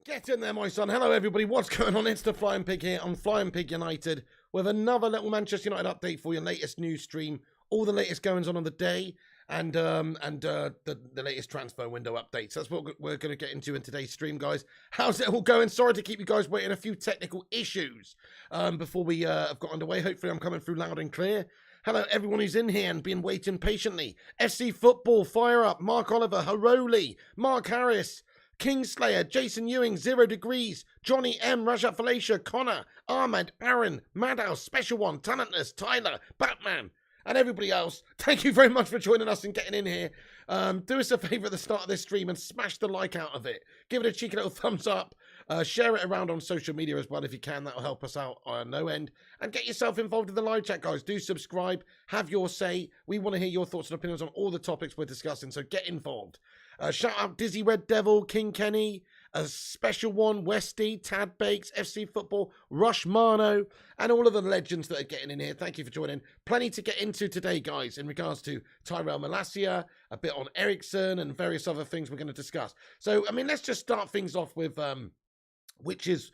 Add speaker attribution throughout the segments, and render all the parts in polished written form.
Speaker 1: Get in there, my son. Hello, everybody. What's going on? It's the Flying Pig here on Flying Pig United with another little Manchester United update for your latest news stream. All the latest goings on the day and the latest transfer window updates. That's what we're going to get into in today's stream, guys. How's it all going? Sorry to keep you guys waiting. A few technical issues before we have got underway. Hopefully, I'm coming through loud and clear. Hello, everyone who's in here and been waiting patiently. FC Football, Fire Up, Mark Oliver, Haroli, Mark Harris, Kingslayer, Jason Ewing, 0 Degrees, Johnny M, Rajat Felicia, Connor, Ahmed, Aaron, Madhouse, Special One, Talentless, Tyler, Batman, and everybody else. Thank you very much for joining us and getting in here. Do us a favour at the start of this stream and smash the like out of it. Give it a cheeky little thumbs up. Share it around on social media as well if you can. That'll help us out on no end. And get yourself involved in the live chat, guys. Do subscribe. Have your say. We want to hear your thoughts and opinions on all the topics we're discussing, so get involved. Shout out Dizzy Red Devil, King Kenny, a Special One, Westy, Tad Bakes, FC Football, Rush Mano, and all of the legends that are getting in here. Thank you for joining. Plenty to get into today, guys, in regards to Tyrell Malacia, a bit on Eriksen, and various other things we're going to discuss. So, I mean, let's just start things off with, which is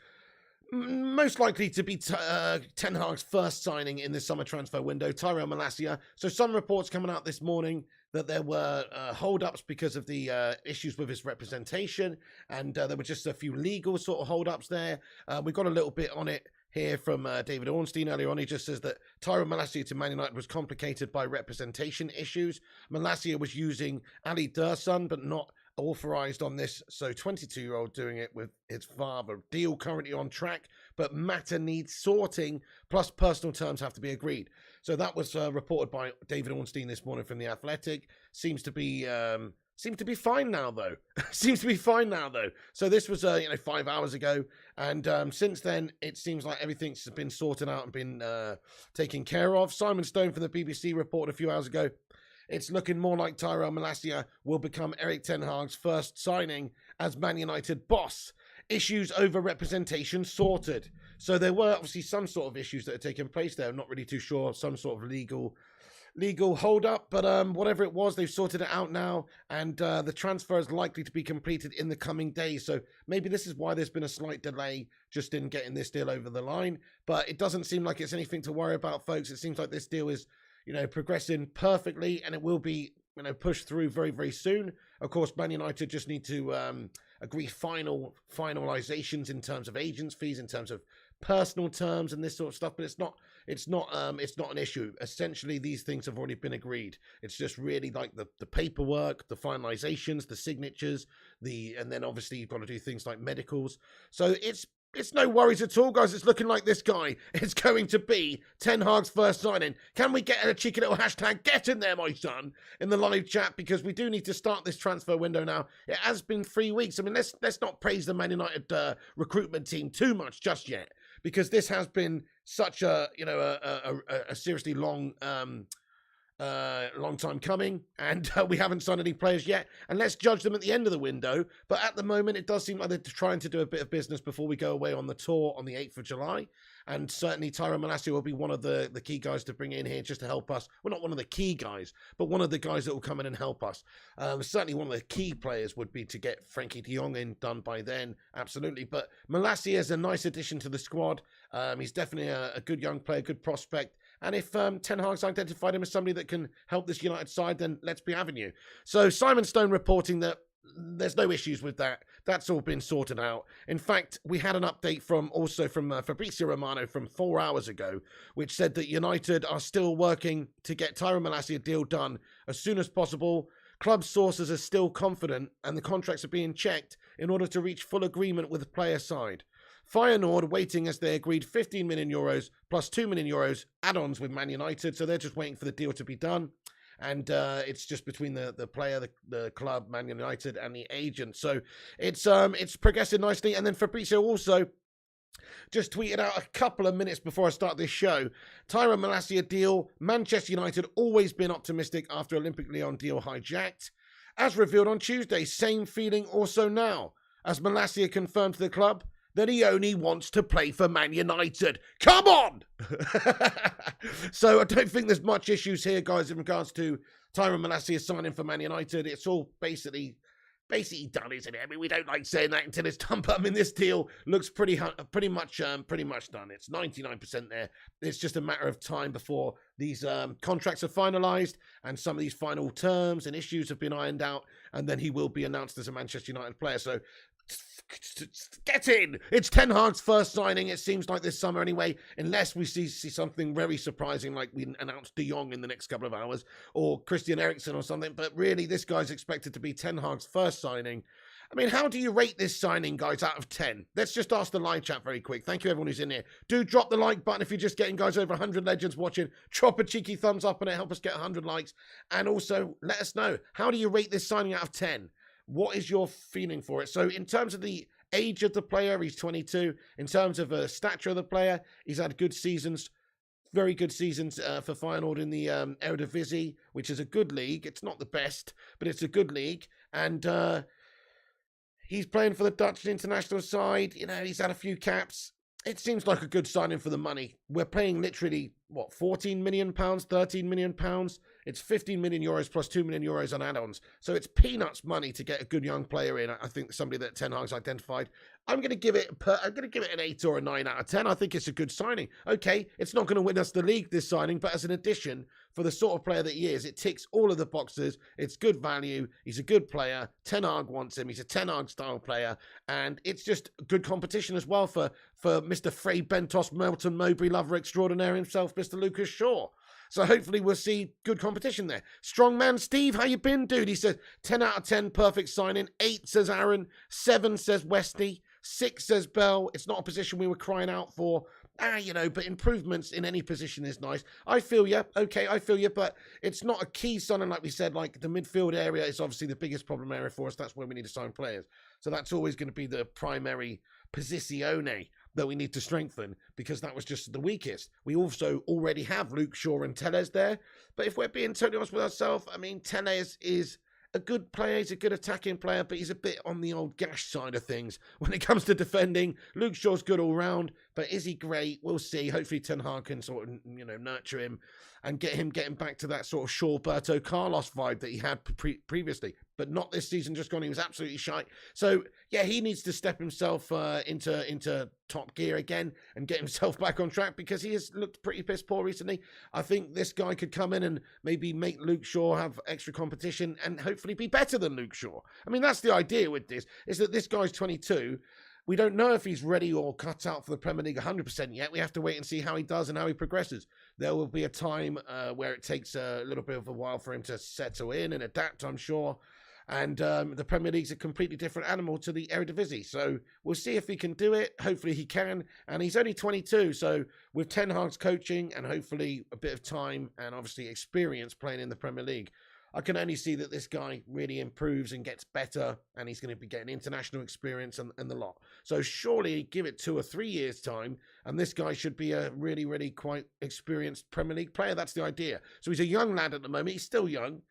Speaker 1: most likely to be Ten Hag's first signing in this summer transfer window, Tyrell Malacia. So some reports coming out this morning that there were hold-ups because of the issues with his representation, and there were just a few legal sort of hold-ups there. We got a little bit on it here from David Ornstein earlier on. He just says that Tyrell Malacia to Man United was complicated by representation issues. Malacia was using Ali Dursun, but not authorised on this, so 22-year-old doing it with his father. Deal currently on track, but matter needs sorting, plus personal terms have to be agreed. So that was reported by David Ornstein this morning from The Athletic. Seems to be fine now, though. Seems to be fine now, though. So this was 5 hours ago, and since then it seems like everything's been sorted out and been taken care of. Simon Stone from the BBC reported a few hours ago, it's looking more like Tyrell Malacia will become Erik ten Hag's first signing as Man United boss. Issues over representation sorted. So there were obviously some sort of issues that had taken place there. I'm not really too sure. Some sort of legal hold up, but whatever it was, they've sorted it out now, and the transfer is likely to be completed in the coming days. So maybe this is why there's been a slight delay just in getting this deal over the line. But it doesn't seem like it's anything to worry about, folks. It seems like this deal is progressing perfectly, and it will be, pushed through very, very soon. Of course, Man United just need to agree finalizations in terms of agents' fees, in terms of personal terms, and this sort of stuff. But it's not an issue. Essentially, these things have already been agreed. It's just really like the paperwork, the finalizations, the signatures, and then obviously you've got to do things like medicals. So it's no worries at all, guys. It's looking like this guy is going to be Ten Hag's first signing. Can we get a cheeky little hashtag, get in there, my son, in the live chat? Because we do need to start this transfer window now. It has been 3 weeks. I mean, let's not praise the Man United recruitment team too much just yet, because this has been such a seriously long time coming, and we haven't signed any players yet, and let's judge them at the end of the window. But at the moment, it does seem like they're trying to do a bit of business before we go away on the tour on the 8th of July, and certainly Tyrell Malacia will be one of the key guys to bring in here just to help us. Well, not one of the key guys, but one of the guys that will come in and help us. Certainly one of the key players would be to get Frenkie de Jong in done by then, absolutely. But Malacia is a nice addition to the squad. He's definitely a good young player, good prospect. And if Ten Hag's identified him as somebody that can help this United side, then let's be having you. So Simon Stone reporting that there's no issues with that. That's all been sorted out. In fact, we had an update from Fabrizio Romano from 4 hours ago, which said that United are still working to get Tyrell Malacia deal done as soon as possible. Club sources are still confident, and the contracts are being checked in order to reach full agreement with the player side. Feyenoord waiting as they agreed 15 million euros plus 2 million euros add-ons with Man United. So they're just waiting for the deal to be done. And it's just between the player, the club, Man United, and the agent. So it's progressing nicely. And then Fabrizio also just tweeted out a couple of minutes before I start this show. Tyrell Malacia deal. Manchester United always been optimistic after Olympic Lyon deal hijacked. As revealed on Tuesday, same feeling also now. As Malacia confirmed to the club that he only wants to play for Man United. Come on! So I don't think there's much issues here, guys, in regards to Tyrell Malacia signing for Man United. It's all basically basically done, isn't it? I mean, we don't like saying that until it's done, but I mean, this deal looks pretty much done. It's 99% there. It's just a matter of time before these contracts are finalised and some of these final terms and issues have been ironed out, and then he will be announced as a Manchester United player. So get in. It's Ten Hag's first signing, it seems like, this summer anyway, unless we see something very surprising like we announced De Jong in the next couple of hours, or Christian Eriksen or something. But really, this guy's expected to be Ten Hag's first signing. I mean, how do you rate this signing, guys, out of 10? Let's just ask the live chat very quick. Thank you, everyone who's in here. Do drop the like button if you're just getting, guys, over 100 legends watching. Drop a cheeky thumbs up on it. Help us get 100 likes. And also, let us know, how do you rate this signing out of 10? What is your feeling for it? So in terms of the age of the player, he's 22. In terms of the stature of the player, he's had good seasons, very good seasons for Feyenoord in the Eredivisie, which is a good league. It's not the best, but it's a good league. And he's playing for the Dutch international side. You know, he's had a few caps. It seems like a good signing for the money. We're paying literally, what, £14 million, £13 million? It's 15 million euros plus 2 million euros on add-ons. So it's peanuts money to get a good young player in. I think somebody that Ten Hag's identified. I'm going to give it an 8 or a 9 out of 10. I think it's a good signing. Okay, it's not going to win us the league, this signing, but as an addition for the sort of player that he is, it ticks all of the boxes. It's good value. He's a good player. Ten Hag wants him. He's a Ten Hag style player, and it's just good competition as well for Mr. Frey Bentos Melton Mowbray lover extraordinaire himself, Mr. Lucas Shaw. So hopefully we'll see good competition there. Strongman Steve, how you been, dude? He says 10 out of 10, perfect signing. 8 says Aaron. 7 says Westy. 6 says Bell. It's not a position we were crying out for. You know, but improvements in any position is nice. I feel you. Okay, I feel you, but it's not a key signing like we said. Like the midfield area is obviously the biggest problem area for us. That's where we need to sign players. So that's always going to be the primary posizione that we need to strengthen, because that was just the weakest. We also already have Luke Shaw and Telles there. But if we're being totally honest with ourselves, I mean, Telles is a good player. He's a good attacking player, but he's a bit on the old gash side of things when it comes to defending. Luke Shaw's good all round, but is he great? We'll see. Hopefully Ten Hag can sort of, you know, nurture him and get him getting back to that sort of Shawberto Carlos vibe that he had previously. But not this season just gone. He was absolutely shite. So, yeah, he needs to step himself into top gear again and get himself back on track, because he has looked pretty piss poor recently. I think this guy could come in and maybe make Luke Shaw have extra competition and hopefully be better than Luke Shaw. I mean, that's the idea with this, is that this guy's 22. We don't know if he's ready or cut out for the Premier League 100% yet. We have to wait and see how he does and how he progresses. There will be a time where it takes a little bit of a while for him to settle in and adapt, I'm sure. And the Premier League's a completely different animal to the Eredivisie. So we'll see if he can do it. Hopefully he can. And he's only 22. So with Ten Hag's coaching and hopefully a bit of time and obviously experience playing in the Premier League, I can only see that this guy really improves and gets better, and he's going to be getting international experience and the lot. So surely give it 2 or 3 years' time, and this guy should be a really, really quite experienced Premier League player. That's the idea. So he's a young lad at the moment. He's still young.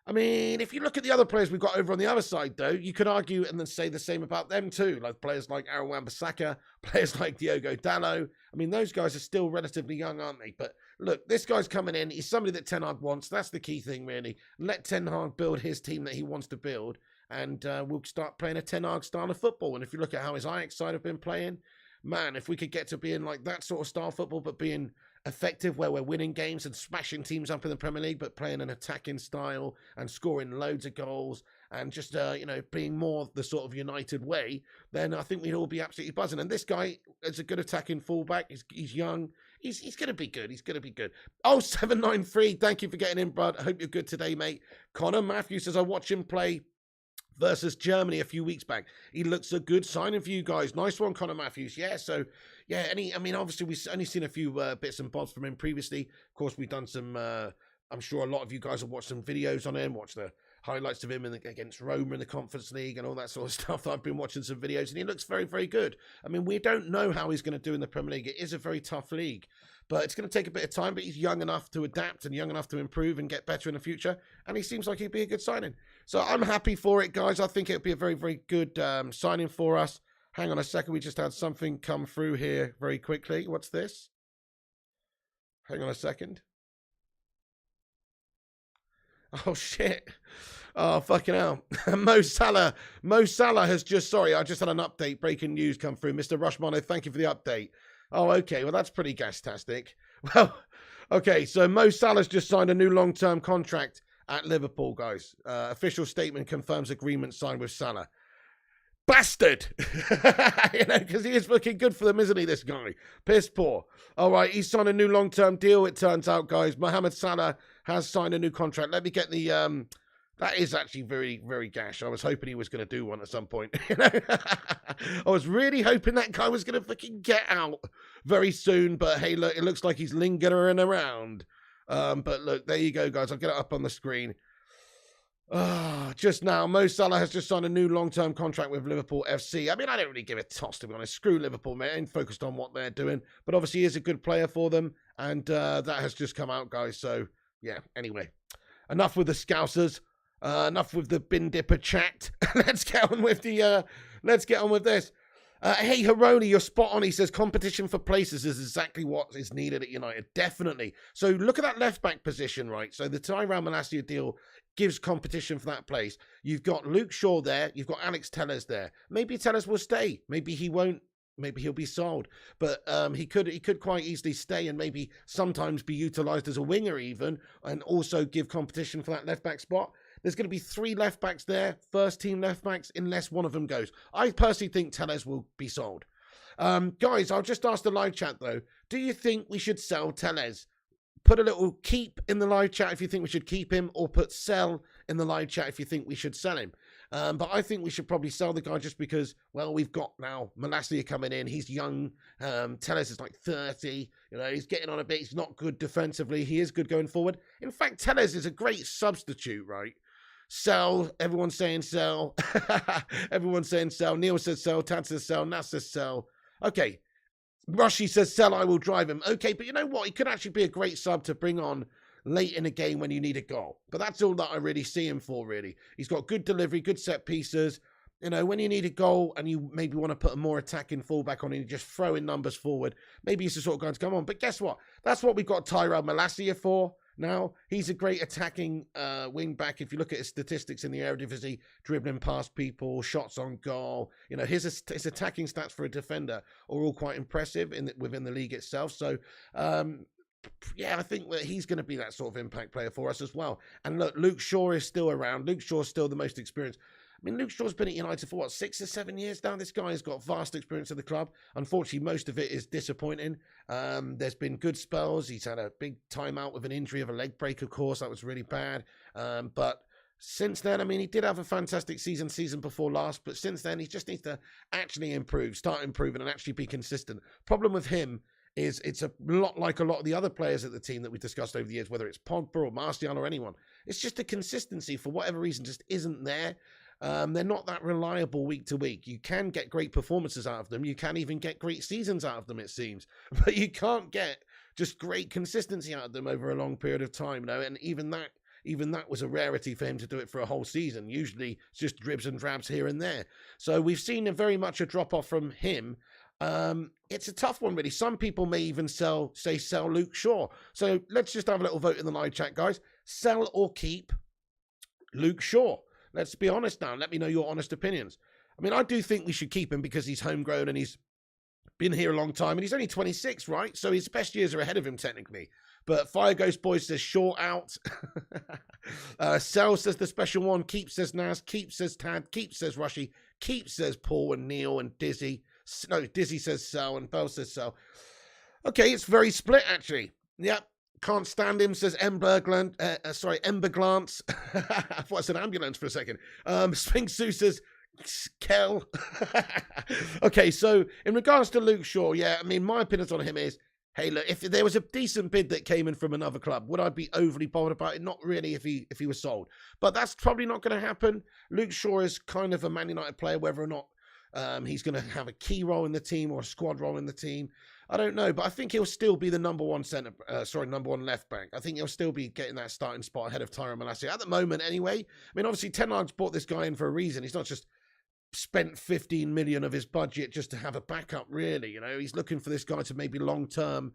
Speaker 1: I mean, if you look at the other players we've got over on the other side, though, you could argue and then say the same about them too. Like players like Aaron Wan-Bissaka, players like Diogo Dalot. I mean, those guys are still relatively young, aren't they? But look, this guy's coming in. He's somebody that Ten Hag wants. That's the key thing, really. Let Ten Hag build his team that he wants to build, and we'll start playing a Ten Hag style of football. And if you look at how his Ajax side have been playing, man, if we could get to being like that sort of style of football, but being effective, where we're winning games and smashing teams up in the Premier League, but playing an attacking style and scoring loads of goals and just, you know, being more the sort of United way, then I think we'd all be absolutely buzzing. And this guy is a good attacking fullback. He's young. He's going to be good. He's going to be good. Oh, 793. Thank you for getting in, bud. I hope you're good today, mate. Connor Matthews says, I watched him play versus Germany a few weeks back. He looks a good signing for you guys. Nice one, Connor Matthews. Yeah, so, yeah, I mean, obviously, we've only seen a few bits and bobs from him previously. Of course, we've done some, I'm sure a lot of you guys have watched some videos on him, watched the highlights of him against Roma in the Conference League and all that sort of stuff. I've been watching some videos, and he looks very, very good. I mean, we don't know how he's going to do in the Premier League. It is a very tough league, but it's going to take a bit of time, but he's young enough to adapt and young enough to improve and get better in the future, and he seems like he'd be a good signing. So I'm happy for it, guys. I think it'll be a very, very good signing for us. Hang on a second. We just had something come through here very quickly. What's this? Hang on a second. Oh, shit. Oh, fucking hell. Mo Salah. Mo Salah has just, sorry, I just had an update. Breaking news come through. Mr. Rushmano, thank you for the update. Oh, okay. Well, that's pretty gas-tastic. Well, okay. So Mo Salah's just signed a new long-term contract at Liverpool, guys. Official statement confirms agreement signed with Salah. Bastard! You know, because he is looking good for them, isn't he, this guy? Piss poor. All right, he's signed a new long-term deal, it turns out, guys. Mohamed Salah has signed a new contract. Let me get the... That is actually very, very gash. I was hoping he was going to do one at some point. You know? I was really hoping that guy was going to fucking get out very soon. But hey, look, it looks like he's lingering around. But look, there you go, guys. I'll get it up on the screen. Just now, Mo Salah has just signed a new long-term contract with Liverpool FC. I mean, I don't really give a toss, to be honest. Screw Liverpool, man. Focused on what they're doing. But obviously, he is a good player for them. And that has just come out, guys. So, yeah, anyway. Enough with the Scousers. Enough with the bin dipper chat. Let's get on with the. Let's get on with this. Hey, Haroni, you're spot on. He says competition for places is exactly what is needed at United. Definitely. So look at that left back position, right? So the Tyrell Malacia deal gives competition for that place. You've got Luke Shaw there. You've got Alex Telles there. Maybe Telles will stay. Maybe he won't. Maybe he'll be sold. But he could quite easily stay and maybe sometimes be utilised as a winger even, and also give competition for that left back spot. There's going to be 3 left backs there, first team left backs, unless one of them goes. I personally think Telles will be sold. Guys, I'll just ask the live chat though. Do you think we should sell Telles? Put a little keep in the live chat if you think we should keep him, or put sell in the live chat if you think we should sell him. But I think we should probably sell the guy just because, well, we've got now Malacia coming in. He's young. Telles is like 30. You know, he's getting on a bit. He's not good defensively. He is good going forward. In fact, Telles is a great substitute, right? Sell. Everyone's saying sell. Everyone's saying sell. Neil says sell. Tad says sell. Nat says sell. Okay. Rushy says sell. I will drive him. Okay, but you know what? He could actually be a great sub to bring on late in a game when you need a goal. But that's all that I really see him for, really. He's got good delivery, good set pieces. You know, when you need a goal and you maybe want to put a more attacking fullback on and you just throw in numbers forward, maybe he's the sort of guy to come on. But guess what? That's what we've got Tyrell Malacia for. Now, he's a great attacking wing back. If you look at his statistics in the Eredivisie, dribbling past people, shots on goal, you know, his attacking stats for a defender are all quite impressive within the league itself. So, yeah, I think that he's going to be that sort of impact player for us as well. And look, Luke Shaw is still around. Luke Shaw's still the most experienced. I mean, Luke Shaw's been at United for, what, 6 or 7 years now? This guy has got vast experience at the club. Unfortunately, most of it is disappointing. There's been good spells. He's had a big time out with an injury of a leg break, of course. That was really bad. But since then, I mean, he did have a fantastic season before last. But since then, he just needs to actually improve, start improving and actually be consistent. Problem with him is it's a lot like a lot of the other players at the team that we discussed over the years, whether it's Pogba or Martial or anyone. It's just the consistency, for whatever reason, just isn't there. They're not that reliable week to week. You can get great performances out of them. You can even get great seasons out of them, it seems. But you can't get just great consistency out of them over a long period of time, you know? And even that was a rarity for him to do it for a whole season. Usually it's just dribs and drabs here and there. So we've seen very much a drop-off from him. It's a tough one, really. Some people may even sell Luke Shaw. So let's just have a little vote in the live chat, guys. Sell or keep Luke Shaw. Let's be honest now. Let me know your honest opinions. I mean, I do think we should keep him because he's homegrown and he's been here a long time. And he's only 26, right? So his best years are ahead of him, technically. But Fire Ghost Boys says Shaw out. Sell says the special one. Keep says Naz. Keep says Tad. Keep says Rushy. Keep says Paul and Neil and Dizzy. No, Dizzy says sell and Bell says sell. Okay, it's very split, actually. Yep. Can't stand him, says Ember Glance. I thought I said ambulance for a second. Sphinx Sue says Kel. Okay, so in regards to Luke Shaw, yeah, I mean, my opinions on him is, hey, look, if there was a decent bid that came in from another club, would I be overly bothered about it? Not really if he was sold. But that's probably not going to happen. Luke Shaw is kind of a Man United player, whether or not he's going to have a key role in the team or a squad role in the team. I don't know, but I think he'll still be the number one left back. I think he'll still be getting that starting spot ahead of Tyrell Malacia at the moment anyway. I mean, obviously, Ten Hag's bought this guy in for a reason. He's not just spent 15 million of his budget just to have a backup, really. You know, he's looking for this guy to maybe long-term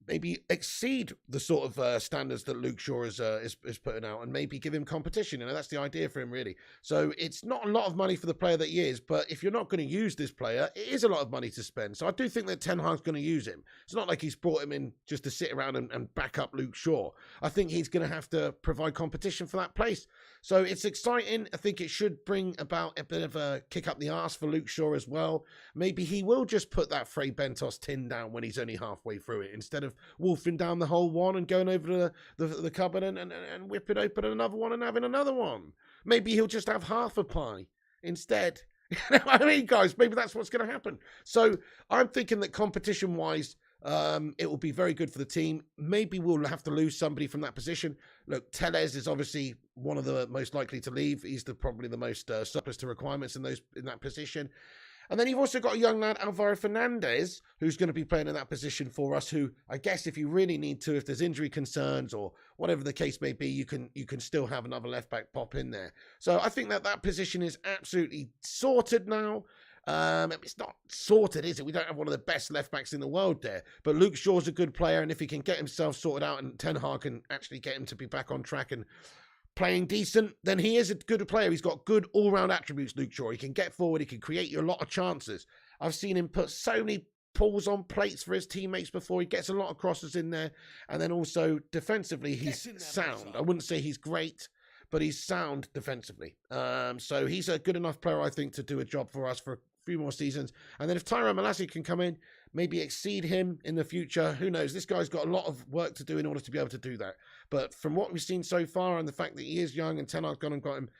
Speaker 1: maybe exceed the sort of standards that Luke Shaw is putting out, and maybe give him competition. That's the idea for him, really. So it's not a lot of money for the player that he is, but if you're not going to use this player, it is a lot of money to spend. So I do think that Ten Hag's going to use him. It's not like he's brought him in just to sit around and back up Luke Shaw. I think he's going to have to provide competition for that place. So it's exciting. I think it should bring about a bit of a kick up the arse for Luke Shaw as well. Maybe he will just put that Frey Bentos tin down when he's only halfway through it, instead of wolfing down the whole one and going over the cupboard and whipping open another one and having another one. Maybe he'll just have half a pie instead. You know what I mean, guys? Maybe that's what's going to happen. So I'm thinking that competition-wise, it will be very good for the team. Maybe we'll have to lose somebody from that position. Look, Tellez is obviously one of the most likely to leave. He's probably the most surplus to requirements in that position. And then you've also got a young lad, Alvaro Fernandez, who's going to be playing in that position for us, who I guess if you really need to, if there's injury concerns or whatever the case may be, you can still have another left-back pop in there. So I think that position is absolutely sorted now. It's not sorted, is it? We don't have one of the best left-backs in the world there. But Luke Shaw's a good player, and if he can get himself sorted out and Ten Hag can actually get him to be back on track and playing decent, then he is a good player. He's got good all-round attributes, Luke Shaw. He can get forward. He can create you a lot of chances. I've seen him put so many pulls on plates for his teammates before. He gets a lot of crosses in there. And then also defensively, he's sound. I wouldn't say he's great, but he's sound defensively. So he's a good enough player, I think, to do a job for us for a few more seasons. And then if Tyrell Malacia can come in, maybe exceed him in the future, who knows? This guy's got a lot of work to do in order to be able to do that. But from what we've seen so far and the fact that he is young and Ten Hag's gone and got him,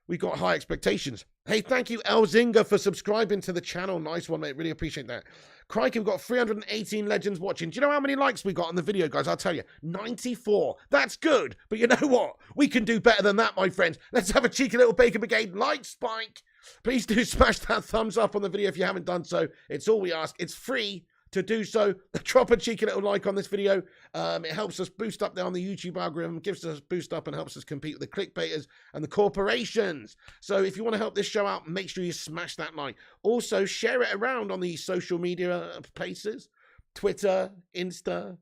Speaker 1: we've got high expectations. Hey, thank you, Elzinga, for subscribing to the channel. Nice one, mate. Really appreciate that. Crikey, we've got 318 legends watching. Do you know how many likes we got on the video, guys? I'll tell you. 94. That's good. But you know what? We can do better than that, my friends. Let's have a cheeky little Bacon Brigade like spike. Please do smash that thumbs up on the video if you haven't done so. It's all we ask. It's free to do so. Drop a cheeky little like on this video. It helps us boost up there on the YouTube algorithm, gives us a boost up and helps us compete with the clickbaiters and the corporations. So if you want to help this show out, make sure you smash that like. Also, share it around on the social media places. Twitter, Insta,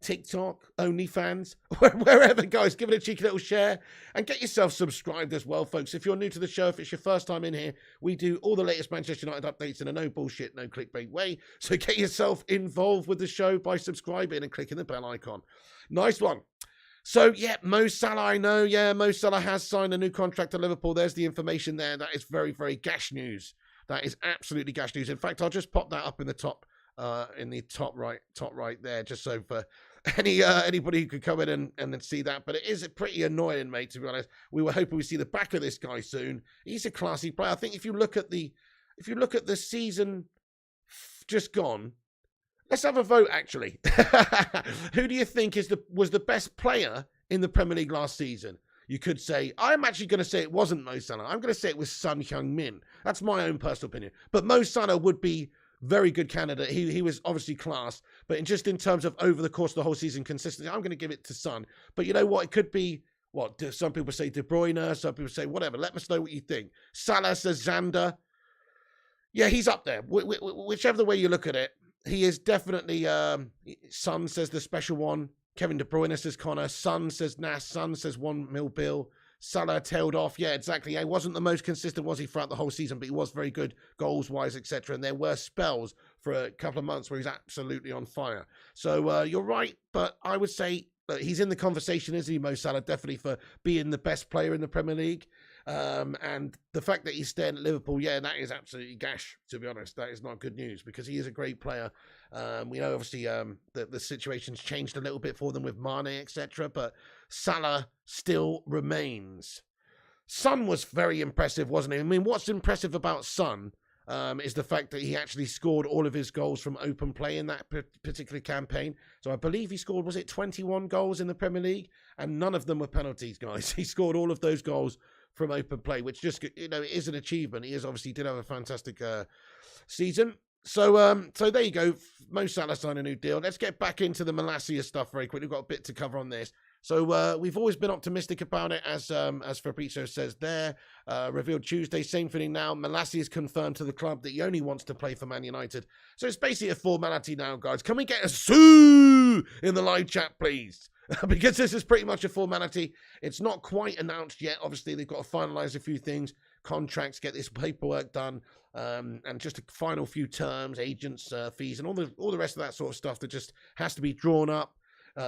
Speaker 1: TikTok, OnlyFans, wherever, guys. Give it a cheeky little share and get yourself subscribed as well, folks. If you're new to the show, if it's your first time in here, we do all the latest Manchester United updates in a no bullshit, no clickbait way. So get yourself involved with the show by subscribing and clicking the bell icon. Nice one. So, yeah, Mo Salah, I know. Yeah, Mo Salah has signed a new contract to Liverpool. There's the information there. That is very, very gash news. That is absolutely gash news. In fact, I'll just pop that up in the top right there, just so for anybody who could come in and then see that. But it is pretty annoying, mate, to be honest. We were hoping we'd see the back of this guy soon. He's a classy player. I think if you look at the season just gone, let's have a vote, actually. Who do you think was the best player in the Premier League last season? You could say, I'm actually going to say it wasn't Mo Salah. I'm going to say it was Son Heung-min. That's my own personal opinion. But Mo Salah would be very good candidate. He was obviously class, but just in terms of over the course of the whole season consistency, I'm going to give it to Son. But you know what? It could be, some people say De Bruyne, some people say whatever. Let us know what you think. Salah says Xander. Yeah, he's up there. Whichever way you look at it, he is definitely, Son says the special one. Kevin De Bruyne says Connor. Son says Nas. Son says 1 mil bill. Salah tailed off. Yeah, exactly. He wasn't the most consistent, was he, throughout the whole season, but he was very good goals-wise, etc. And there were spells for a couple of months where he's absolutely on fire. So you're right, but I would say he's in the conversation, isn't he, Mo Salah, definitely for being the best player in the Premier League. And the fact that he's staying at Liverpool, yeah, that is absolutely gash, to be honest. That is not good news because he is a great player. We know, obviously, that the situation's changed a little bit for them with Mane, etc., but Salah still remains. Son was very impressive, wasn't he? I mean, what's impressive about Son is the fact that he actually scored all of his goals from open play in that particular campaign. So I believe he scored, was it 21 goals in the Premier League? And none of them were penalties, guys. He scored all of those goals from open play, which just, it is an achievement. He did have a fantastic season. So there you go. Mo Salah signed a new deal. Let's get back into the Malacia stuff very quickly. We've got a bit to cover on this. So we've always been optimistic about it, as Fabrizio says there. Revealed Tuesday, same thing now. Malacia is confirmed to the club that he only wants to play for Man United. So it's basically a formality now, guys. Can we get a sue in the live chat, please? Because this is pretty much a formality. It's not quite announced yet. Obviously, they've got to finalise a few things, contracts, get this paperwork done, and just a final few terms, agents, fees, and all the rest of that sort of stuff that just has to be drawn up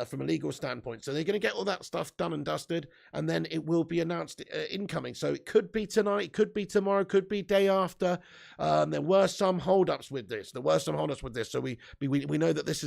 Speaker 1: from a legal standpoint. So they're going to get all that stuff done and dusted, and then it will be announced incoming. So it could be tonight, it could be tomorrow, could be day after. There were some holdups with this. So we know that this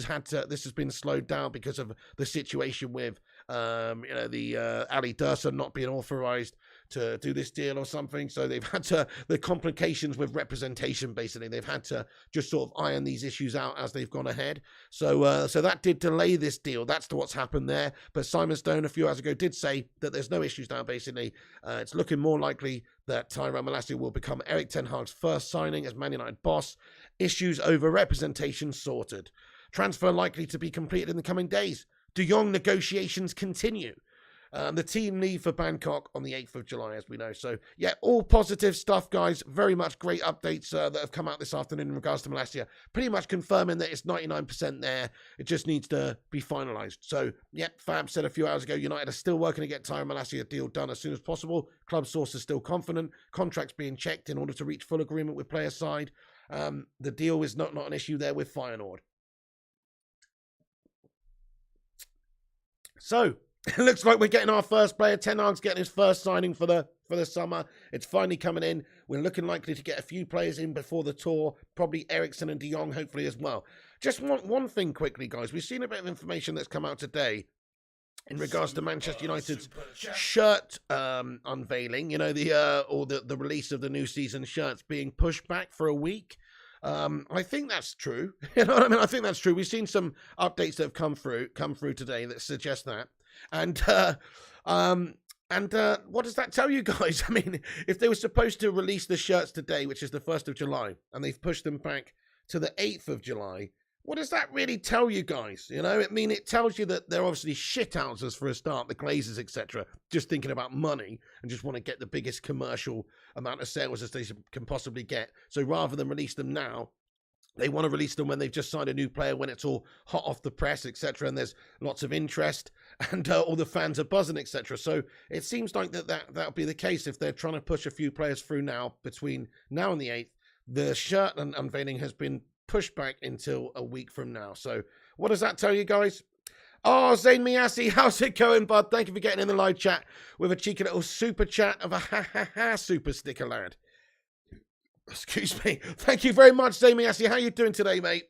Speaker 1: has been slowed down because of the situation with the Ali Dursun not being authorized to do this deal or something. So they've had the complications with representation, basically. They've had to just sort of iron these issues out as they've gone ahead. So that did delay this deal. That's what's happened there. But Simon Stone a few hours ago did say that there's no issues now, basically. It's looking more likely that Tyrell Malacia will become Erik ten Hag's first signing as Man United boss. Issues over representation sorted. Transfer likely to be completed in the coming days. De Jong negotiations continue. The team leave for Bangkok on the 8th of July, as we know. So, yeah, all positive stuff, guys. Very much great updates that have come out this afternoon in regards to Malacia. Pretty much confirming that it's 99% there. It just needs to be finalised. So, yeah, Fab said a few hours ago, United are still working to get Tyrell Malacia deal done as soon as possible. Club source is still confident. Contracts being checked in order to reach full agreement with player side. The deal is not an issue there with Feyenoord. So, it looks like we're getting our first player. Ten Hag's getting his first signing for the summer. It's finally coming in. We're looking likely to get a few players in before the tour, probably Eriksen and De Jong, hopefully, as well. Just one thing quickly, guys. We've seen a bit of information that's come out today in regards to Manchester United's shirt unveiling. You know, the release of the new season shirts being pushed back for a week. I think that's true. You know what I mean? I think that's true. We've seen some updates that have come through today that suggest that. And what does that tell you guys? I mean, if they were supposed to release the shirts today, which is the 1st of July, and they've pushed them back to the 8th of July, what does that really tell you guys? You know, I mean, it tells you that they're obviously shithouses for a start, the Glazers, etc., just thinking about money and just want to get the biggest commercial amount of sales as they can possibly get. So rather than release them now, they want to release them when they've just signed a new player, when it's all hot off the press, etc., and there's lots of interest, and all the fans are buzzing, etc. So it seems like that'll be the case if they're trying to push a few players through now, between now and the 8th. The shirt unveiling has been pushed back until a week from now. So what does that tell you, guys? Oh, Zayn Miassi, how's it going, bud? Thank you for getting in the live chat with a cheeky little super chat of a ha-ha-ha super sticker, lad. Excuse me. Thank you very much, Zayn Miassi. How you doing today, mate?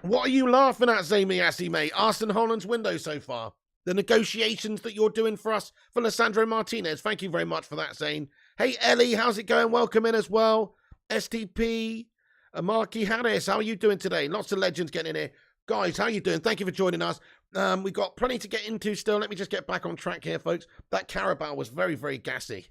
Speaker 1: What are you laughing at, Zayn Miassi, mate? Arsene Holland's window so far. The negotiations that you're doing for us for Lisandro Martinez. Thank you very much for that, Zayn. Hey, Ellie, how's it going? Welcome in as well. STP, Marky Harris, how are you doing today? Lots of legends getting in here. Guys, how you doing? Thank you for joining us. We've got plenty to get into still. Let me just get back on track here, folks. That Carabao was very, very gassy.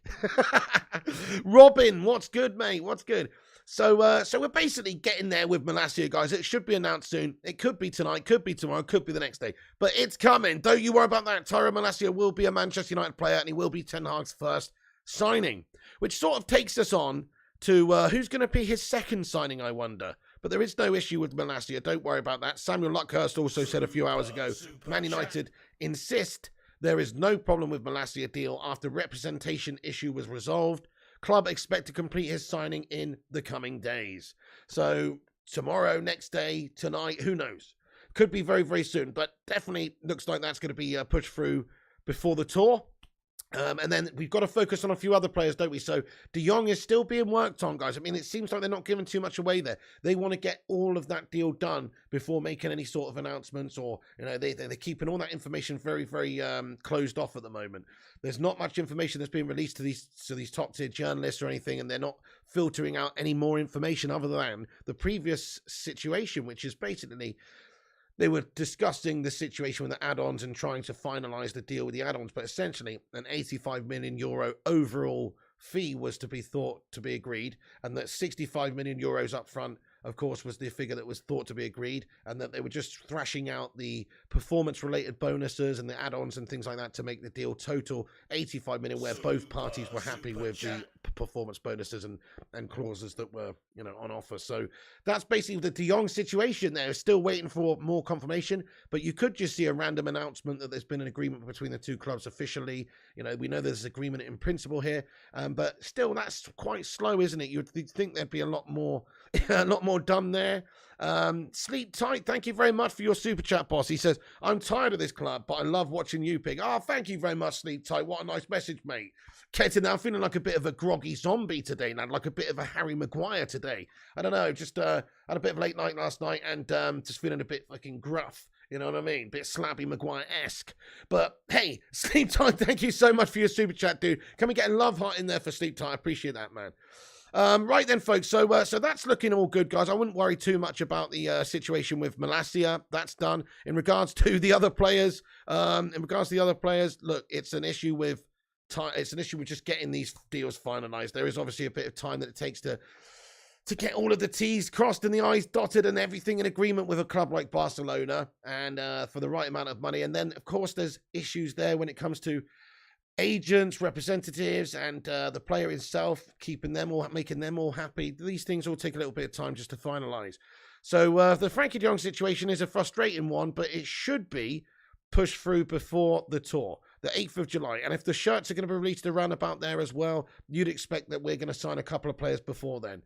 Speaker 1: Robin, what's good, mate? What's good? So we're basically getting there with Malacia, guys. It should be announced soon. It could be tonight, could be tomorrow, could be the next day. But it's coming. Don't you worry about that. Tyrell Malacia will be a Manchester United player, and he will be Ten Hag's first signing, which sort of takes us on to who's going to be his second signing, I wonder. But there is no issue with Malacia. Don't worry about that. Samuel Luckhurst also said a few hours ago, Man United insist there is no problem with Malacia deal after representation issue was resolved. Club expect to complete his signing in the coming days. So tomorrow, next day, tonight, who knows? Could be very, very soon. But definitely looks like that's going to be pushed through before the tour. And then we've got to focus on a few other players, don't we? So De Jong is still being worked on, guys. I mean, it seems like they're not giving too much away there. They want to get all of that deal done before making any sort of announcements, or, you know, they're keeping all that information very, very closed off at the moment. There's not much information that's being released to these top tier journalists or anything, and they're not filtering out any more information other than the previous situation, which is basically they were discussing the situation with the add-ons and trying to finalise the deal with the add-ons, but essentially an 85 million euro overall fee was to be thought to be agreed, and that 65 million euros up front of course, was the figure that was thought to be agreed, and that they were just thrashing out the performance-related bonuses and the add-ons and things like that to make the deal total 85 million, where both parties were happy with the performance bonuses and clauses that were, you know, on offer. So that's basically the De Jong situation there. Still waiting for more confirmation, but you could just see a random announcement that there's been an agreement between the two clubs officially. You know, we know there's agreement in principle here, but still, that's quite slow, isn't it? You'd think there'd be a lot more done there. Sleep tight. Thank you very much for your super chat, boss. He says, I'm tired of this club, but I love watching you pick. Oh, thank you very much, Sleep tight. What a nice message, mate. Ketin, I'm feeling like a bit of a groggy zombie today, lad. Like a bit of a Harry Maguire today. I don't know. Just had a bit of a late night last night and just feeling a bit fucking gruff. You know what I mean? Bit Slappy Maguire-esque. But hey, Sleep Time, thank you so much for your super chat, dude. Can we get a love heart in there for Sleep Time? I appreciate that, man. Right then, folks. So that's looking all good, guys. I wouldn't worry too much about the situation with Malacia. That's done. In regards to the other players, look, it's an issue with time. It's an issue with just getting these deals finalized. There is obviously a bit of time that it takes to get all of the T's crossed and the I's dotted and everything in agreement with a club like Barcelona and for the right amount of money. And then, of course, there's issues there when it comes to agents, representatives, and the player himself, keeping them all, making them all happy. These things all take a little bit of time just to finalize. So the Frenkie de Jong situation is a frustrating one, but it should be pushed through before the tour, the 8th of July. And if the shirts are going to be released around about there as well, you'd expect that we're going to sign a couple of players before then.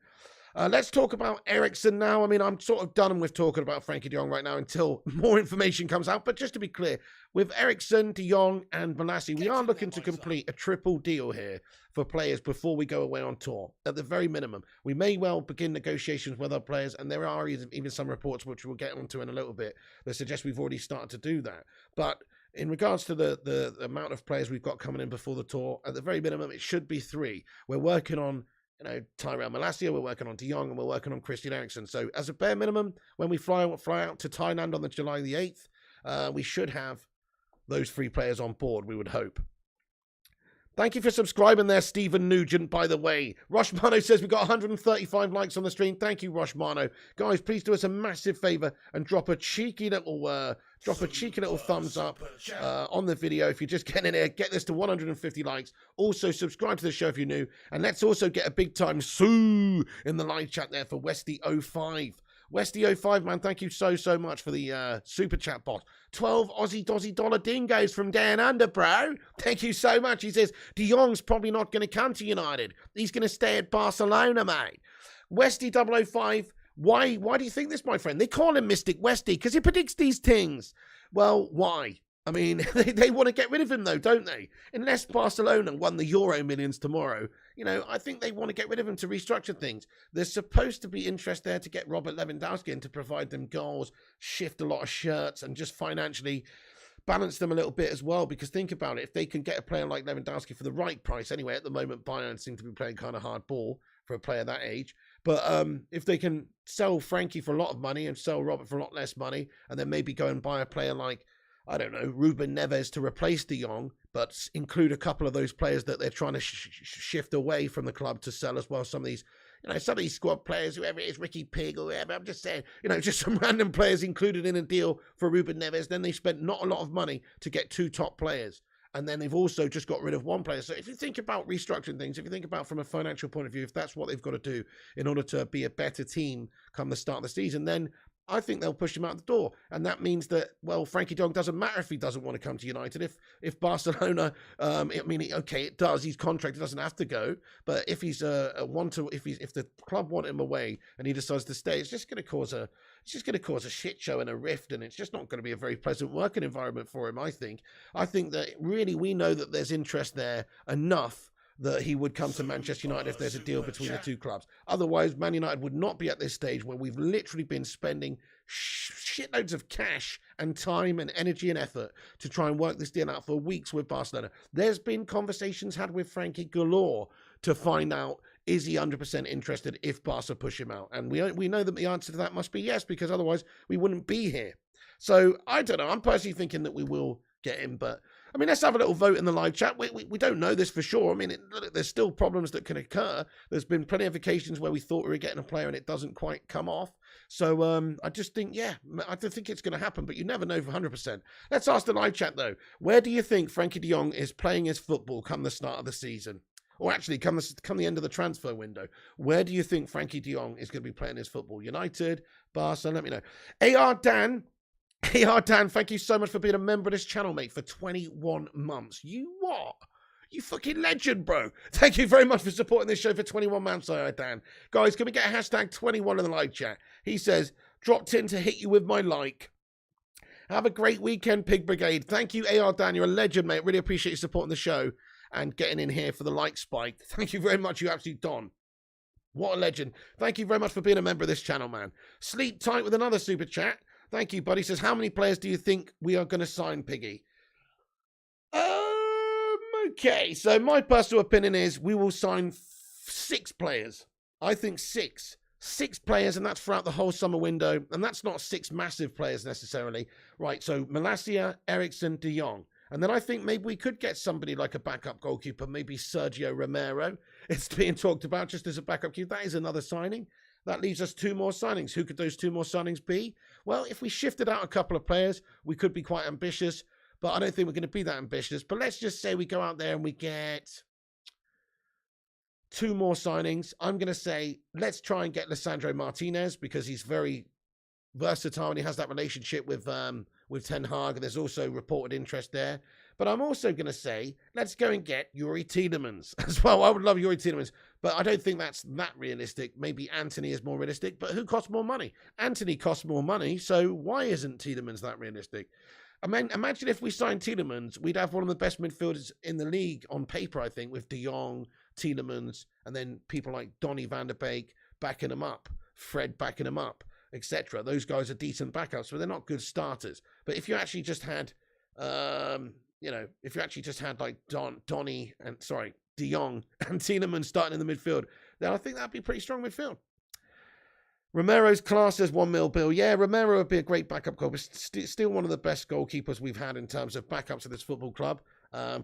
Speaker 1: Let's talk about Eriksen now. I mean, I'm sort of done with talking about Frenkie de Jong right now until more information comes out. But just to be clear, with Eriksen, de Jong, and Malacia, we are looking to complete a triple deal here for players before we go away on tour, at the very minimum. We may well begin negotiations with our players, and there are even some reports, which we'll get onto in a little bit, that suggest we've already started to do that. But in regards to the amount of players we've got coming in before the tour, at the very minimum, it should be 3. We're working on Tyrell Malacia, we're working on De Jong, and we're working on Christian Eriksen. So as a bare minimum, when we fly out to Thailand on the July the 8th, we should have those 3 players on board, we would hope. Thank you for subscribing there, Stephen Nugent, by the way. Roshmano says we got 135 likes on the stream. Thank you, Roshmano. Guys, please do us a massive favor and drop a cheeky little thumbs up on the video if you're just getting in here. Get this to 150 likes. Also, subscribe to the show if you're new. And let's also get a big time Sue in the live chat there for Westy05. Westy05, man, thank you so much for the super chat box. 12 Aussie Dozzy dollar dingoes from down under, bro. Thank you so much. He says, De Jong's probably not going to come to United. He's going to stay at Barcelona, mate. Westy005, why do you think this, my friend? They call him Mystic Westy because he predicts these things. Well, why? I mean, they want to get rid of him, though, don't they? Unless Barcelona won the Euro millions tomorrow, you know, I think they want to get rid of him to restructure things. There's supposed to be interest there to get Robert Lewandowski in to provide them goals, shift a lot of shirts, and just financially balance them a little bit as well. Because think about it, if they can get a player like Lewandowski for the right price, anyway, at the moment, Bayern seem to be playing kind of hard ball for a player that age. But if they can sell Frankie for a lot of money and sell Robert for a lot less money, and then maybe go and buy a player like, I don't know, Ruben Neves to replace De Jong, but include a couple of those players that they're trying to shift away from the club to sell as well. Some of these, you know, some of these squad players, whoever it is, Ricky Pig or whoever, I'm just saying, you know, just some random players included in a deal for Ruben Neves. Then they spent not a lot of money to get 2 top players. And then they've also just got rid of 1 player. So if you think about restructuring things, if you think about from a financial point of view, if that's what they've got to do in order to be a better team come the start of the season, then I think they'll push him out the door. And that means that, well, Frenkie de Jong doesn't matter if he doesn't want to come to United. If Barcelona, okay, it does. He's contracted, doesn't have to go. But if he's if the club want him away and he decides to stay, it's just going to cause a shit show and a rift, and it's just not going to be a very pleasant working environment for him. I think that really we know that there's interest there enough that he would come to Manchester United if there's a deal between the 2 clubs. Otherwise, Man United would not be at this stage where we've literally been spending shitloads of cash and time and energy and effort to try and work this deal out for weeks with Barcelona. There's been conversations had with Frankie galore to find out, is he 100% interested if Barca push him out? And we know that the answer to that must be yes, because otherwise we wouldn't be here. So, I don't know. I'm personally thinking that we will get him, but I mean, let's have a little vote in the live chat. We don't know this for sure. I mean, there's still problems that can occur. There's been plenty of occasions where we thought we were getting a player and it doesn't quite come off. So I just think, yeah, I don't think it's going to happen, but you never know for 100%. Let's ask the live chat, though. Where do you think Frenkie de Jong is playing his football come the start of the season? Or actually, come the end of the transfer window. Where do you think Frenkie de Jong is going to be playing his football? United, Barca, let me know. AR Dan, thank you so much for being a member of this channel, mate, for 21 months. You what? You fucking legend, bro. Thank you very much for supporting this show for 21 months, AR Dan. Guys, can we get a hashtag 21 in the live chat? He says, dropped in to hit you with my like. Have a great weekend, Pig Brigade. Thank you, AR Dan. You're a legend, mate. Really appreciate you supporting the show and getting in here for the like spike. Thank you very much, you absolute don. What a legend. Thank you very much for being a member of this channel, man. Sleep tight with another super chat. Thank you, buddy. Says, how many players do you think we are going to sign, Piggy? Okay. So my personal opinion is we will sign 6 players. I think 6. 6 players, and that's throughout the whole summer window. And that's not 6 massive players necessarily. Right, so Malacia, Eriksen, De Jong. And then I think maybe we could get somebody like a backup goalkeeper, maybe Sergio Romero. It's being talked about just as a backup keeper. That is another signing. That leaves us 2 more signings. Who could those 2 more signings be? Well, if we shifted out a couple of players, we could be quite ambitious, but I don't think we're going to be that ambitious. But let's just say we go out there and we get 2 more signings. I'm going to say let's try and get Lisandro Martinez because he's very versatile and he has that relationship with Ten Hag. There's also reported interest there. But I'm also going to say, let's go and get Youri Tielemans as well. I would love Youri Tielemans, but I don't think that's that realistic. Maybe Antony is more realistic, but who costs more money? Antony costs more money, so why isn't Tielemans that realistic? I mean, imagine if we signed Tielemans, we'd have one of the best midfielders in the league on paper, I think, with De Jong, Tielemans, and then people like Donny van der Beek backing him up, Fred backing him up, etc. Those guys are decent backups, but they're not good starters. But if you actually just had, if you actually just had like De Jong and Tielemans starting in the midfield, then I think that'd be pretty strong midfield. Romero's class as $1 million bill. Yeah, Romero would be a great backup goalkeeper. Still one of the best goalkeepers we've had in terms of backups at this football club.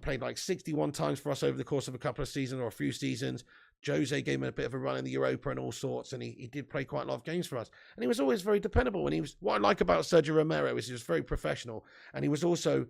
Speaker 1: Played like 61 times for us over the course of a couple of seasons or a few seasons. Jose gave him a bit of a run in the Europa and all sorts, and he did play quite a lot of games for us. And he was always very dependable. And what I like about Sergio Romero is he was very professional, and he was also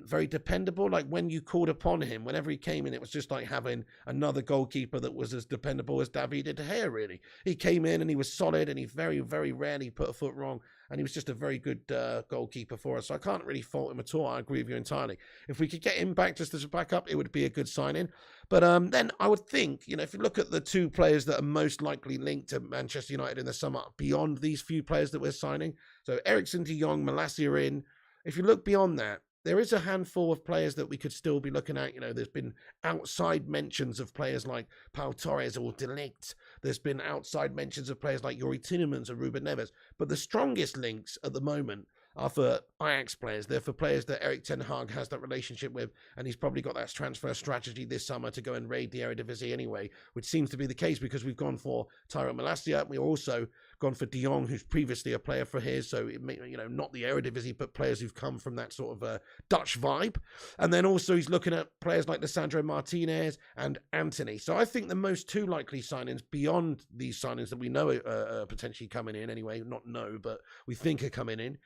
Speaker 1: very dependable. Like when you called upon him, whenever he came in, it was just like having another goalkeeper that was as dependable as David De Gea, really. He came in and he was solid, and he very, very rarely put a foot wrong, and he was just a very good goalkeeper for us. So I can't really fault him at all. I agree with you entirely. If we could get him back just as a backup, it would be a good signing. But then I would think, if you look at the 2 players that are most likely linked to Manchester United in the summer, beyond these few players that we're signing, so Eriksen, De Jong, Malacia in, if you look beyond that, there is a handful of players that we could still be looking at. There's been outside mentions of players like Pau Torres or De Ligt. There's been outside mentions of players like Youri Tielemans or Ruben Neves. But the strongest links at the moment are for Ajax players. They're for players that Erik Ten Hag has that relationship with, and he's probably got that transfer strategy this summer to go and raid the Eredivisie anyway, which seems to be the case because we've gone for Tyrell Malacia. We've also gone for De Jong, who's previously a player for his, so it may, not the Eredivisie, but players who've come from that sort of Dutch vibe. And then also he's looking at players like Lisandro Martinez and Antony. So I think the most 2 likely signings beyond these signings that we know are potentially coming in anyway, not know, but we think are coming in,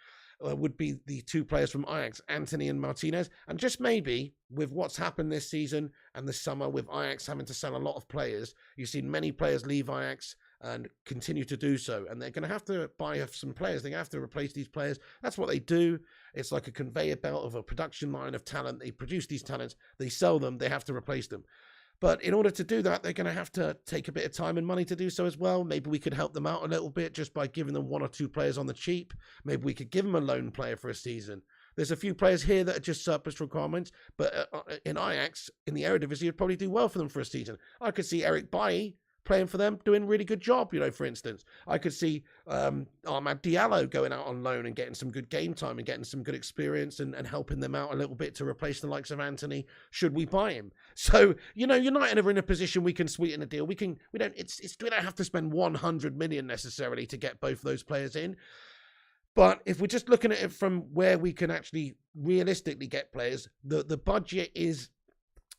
Speaker 1: would be the 2 players from Ajax, Antony and Martinez. And just maybe with what's happened this season and this summer with Ajax having to sell a lot of players, you've seen many players leave Ajax and continue to do so. And they're going to have to buy some players. They have to replace these players. That's what they do. It's like a conveyor belt of a production line of talent. They produce these talents. They sell them. They have to replace them. But in order to do that, they're going to have to take a bit of time and money to do so as well. Maybe we could help them out a little bit just by giving them 1 or 2 players on the cheap. Maybe we could give them a loan player for a season. There's a few players here that are just surplus requirements, but in Ajax, in the Eredivisie, it'd probably do well for them for a season. I could see Eric Bailly playing for them, doing a really good job, for instance. I could see Amad Diallo going out on loan and getting some good game time and getting some good experience and helping them out a little bit to replace the likes of Antony, should we buy him. So, United are in a position we can sweeten a deal. We don't have to spend 100 million necessarily to get both of those players in. But if we're just looking at it from where we can actually realistically get players, the budget is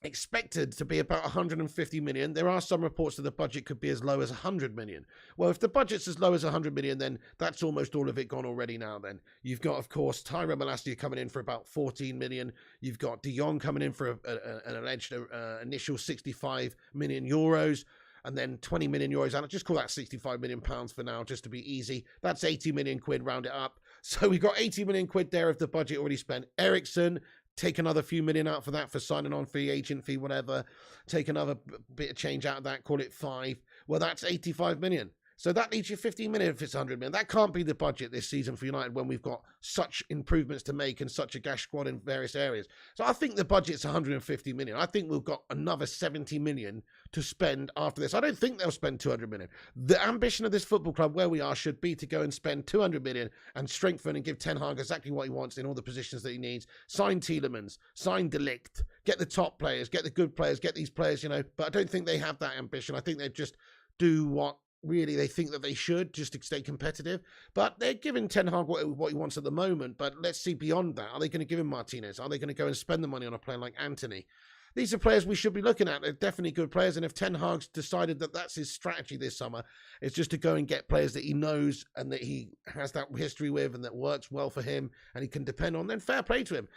Speaker 1: expected to be about 150 million. There are some reports that the budget could be as low as 100 million. Well, if the budget's as low as 100 million, then that's almost all of it gone already now then. You've got, of course, Tyrell Malacia coming in for about 14 million. You've got De Jong coming in for an alleged initial 65 million euros. And then 20 million euros, and I'll just call that 65 million pounds for now, just to be easy. That's 80 million quid, round it up. So we've got 80 million quid there of the budget already spent. Eriksen, take another few million out for that, for signing on fee, agent fee, whatever. Take another bit of change out of that, call it 5. Well, that's 85 million. So that leaves you 15 million if it's 100 million. That can't be the budget this season for United when we've got such improvements to make and such a gash squad in various areas. So I think the budget's 150 million. I think we've got another 70 million to spend after this. I don't think they'll spend 200 million. The ambition of this football club where we are should be to go and spend 200 million and strengthen and give Ten Hag exactly what he wants in all the positions that he needs. Sign Tielemans, sign De Ligt, get the top players, get the good players, get these players, but I don't think they have that ambition. I think they just do what really they think that they should, just to stay competitive. But they're giving Ten Hag what he wants at the moment. But let's see beyond that. Are they going to give him Martinez? Are they going to go and spend the money on a player like Antony? These are players we should be looking at. They're definitely good players. And if Ten Hag's decided that that's his strategy this summer, it's just to go and get players that he knows and that he has that history with and that works well for him and he can depend on, then fair play to him.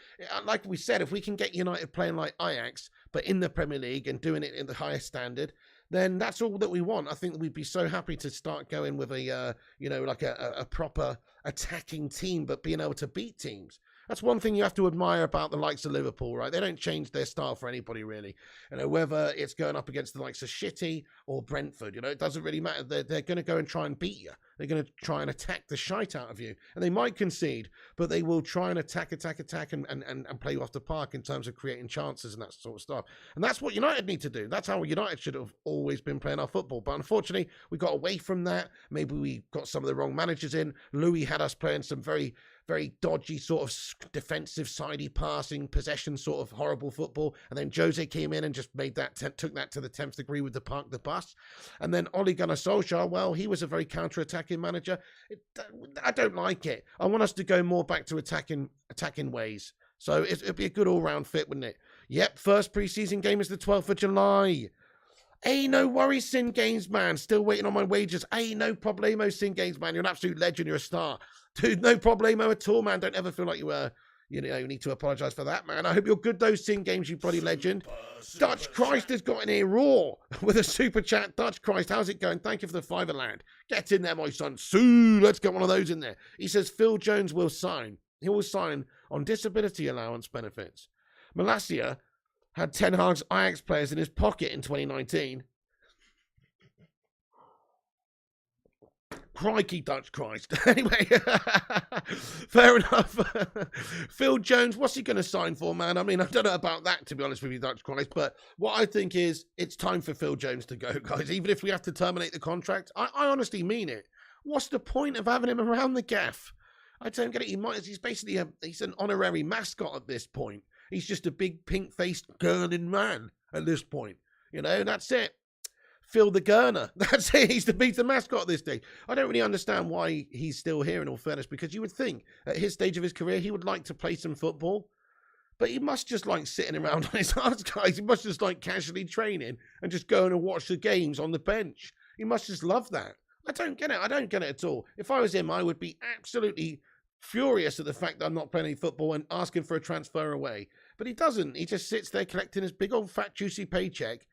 Speaker 1: Like we said, if we can get United playing like Ajax, but in the Premier League and doing it in the highest standard, then that's all that we want. I think we'd be so happy to start going with a proper attacking team, but being able to beat teams. That's one thing you have to admire about the likes of Liverpool, right? They don't change their style for anybody, really. Whether it's going up against the likes of City or Brentford, it doesn't really matter. They're going to go and try and beat you. They're going to try and attack the shite out of you. And they might concede, but they will try and attack and play you off the park in terms of creating chances and that sort of stuff. And that's what United need to do. That's how United should have always been playing our football. But unfortunately, we got away from that. Maybe we got some of the wrong managers in. Louis had us playing some very dodgy sort of defensive, sidey passing, possession sort of horrible football. And then Jose came in and just made that, took that to the 10th degree with the park the bus. And then Ole Gunnar Solskjaer, well, he was a very counter-attacking manager. I don't like it. I want us to go more back to attacking ways. So it'd be a good all-round fit, wouldn't it? Yep, first pre-season game is the 12th of July. Hey, no worries, Sin Games, man. Still waiting on my wages. Hey, no problemo, Sin Games, man. You're an absolute legend. You're a star. Dude, no problemo at all, man. Don't ever feel like you need to apologise for that, man. I hope you're good, those Sin Games, you bloody legend. Dutch Christ has got in here raw with a super chat. Dutch Christ, how's it going? Thank you for the Fiverland. Get in there, my son. Sue, let's get one of those in there. He says Phil Jones will sign. He will sign on disability allowance benefits. Malacia had Ten Hag's Ajax players in his pocket in 2019. Crikey, Dutch Christ. Anyway, fair enough. Phil Jones, what's he going to sign for, man? I mean, I don't know about that, to be honest with you, Dutch Christ, but what I think is it's time for Phil Jones to go, guys. Even if we have to terminate the contract, I honestly mean it. What's the point of having him around the gaff? I don't get it. He's basically he's an honorary mascot at this point. He's just a big pink-faced gurning man at this point. That's it. Phil the Gurner. That's it. He's the mascot this day. I don't really understand why he's still here, in all fairness, because you would think at his stage of his career he would like to play some football, but he must just like sitting around on his arse, guys. He must just like casually training and just going and watch the games on the bench. He must just love that. I don't get it. I don't get it at all. If I was him, I would be absolutely furious at the fact that I'm not playing any football and asking for a transfer away. But he doesn't. He just sits there collecting his big old fat juicy paycheck.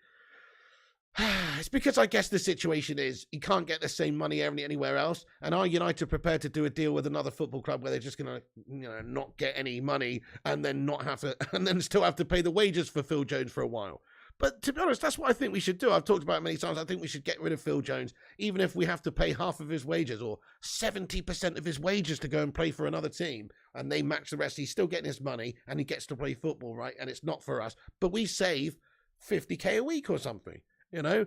Speaker 1: It's because I guess the situation is he can't get the same money anywhere else. And are United prepared to do a deal with another football club where they're just going to, not get any money and then not have to, and then still have to pay the wages for Phil Jones for a while? But to be honest, that's what I think we should do. I've talked about it many times. I think we should get rid of Phil Jones, even if we have to pay half of his wages or 70% of his wages to go and play for another team, and they match the rest. He's still getting his money and he gets to play football, right? And it's not for us, but we save 50k a week or something. I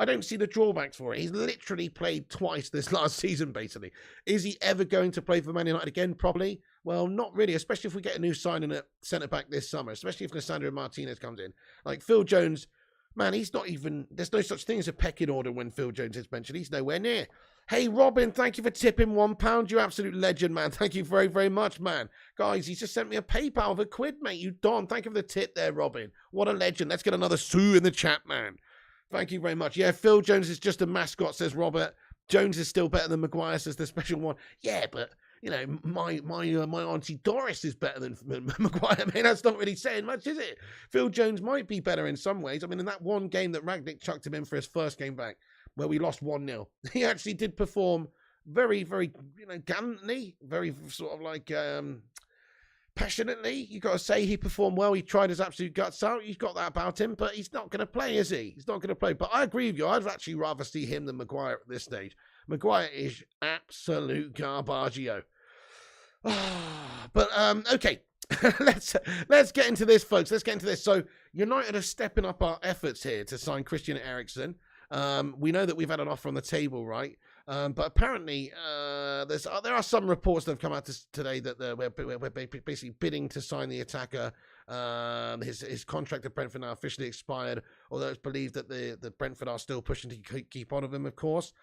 Speaker 1: don't see the drawbacks for it. He's literally played twice this last season, basically. Is he ever going to play for Man United again? Probably. Well, not really, especially if we get a new signing at centre-back this summer, especially if Lisandro Martinez comes in. Like Phil Jones, man, he's not even, there's no such thing as a pecking order when Phil Jones is mentioned. He's nowhere near. Hey, Robin, thank you for tipping £1. You absolute legend, man. Thank you very, very much, man. Guys, he's just sent me a PayPal of £1, mate. You don. Thank you for the tip there, Robin. What a legend. Let's get another sue in the chat, man. Thank you very much. Yeah, Phil Jones is just a mascot, says Robert. Jones is still better than Maguire, says the special one. Yeah, but, you know, my auntie Doris is better than Maguire. I mean, that's not really saying much, is it? Phil Jones might be better in some ways. I mean, in that one game that Ragnick chucked him in for his first game back, where we lost 1-0, he actually did perform very, very, you know, gallantly, very sort of like passionately. You got to say he performed well. He tried his absolute guts out. He's got that about him, but he's not going to play, is he? He's not going to play. But I agree with you. I'd actually rather see him than Maguire at this stage. Maguire is absolute garbaggio. But okay. let's get into this, folks. Let's get into this. So United are stepping up our efforts here to sign Christian Eriksen. We know that we've had an offer on the table, right? But apparently, there are some reports that have come out today that we're basically bidding to sign the attacker. His contract at Brentford now officially expired, although it's believed that the Brentford are still pushing to keep on of him, of course.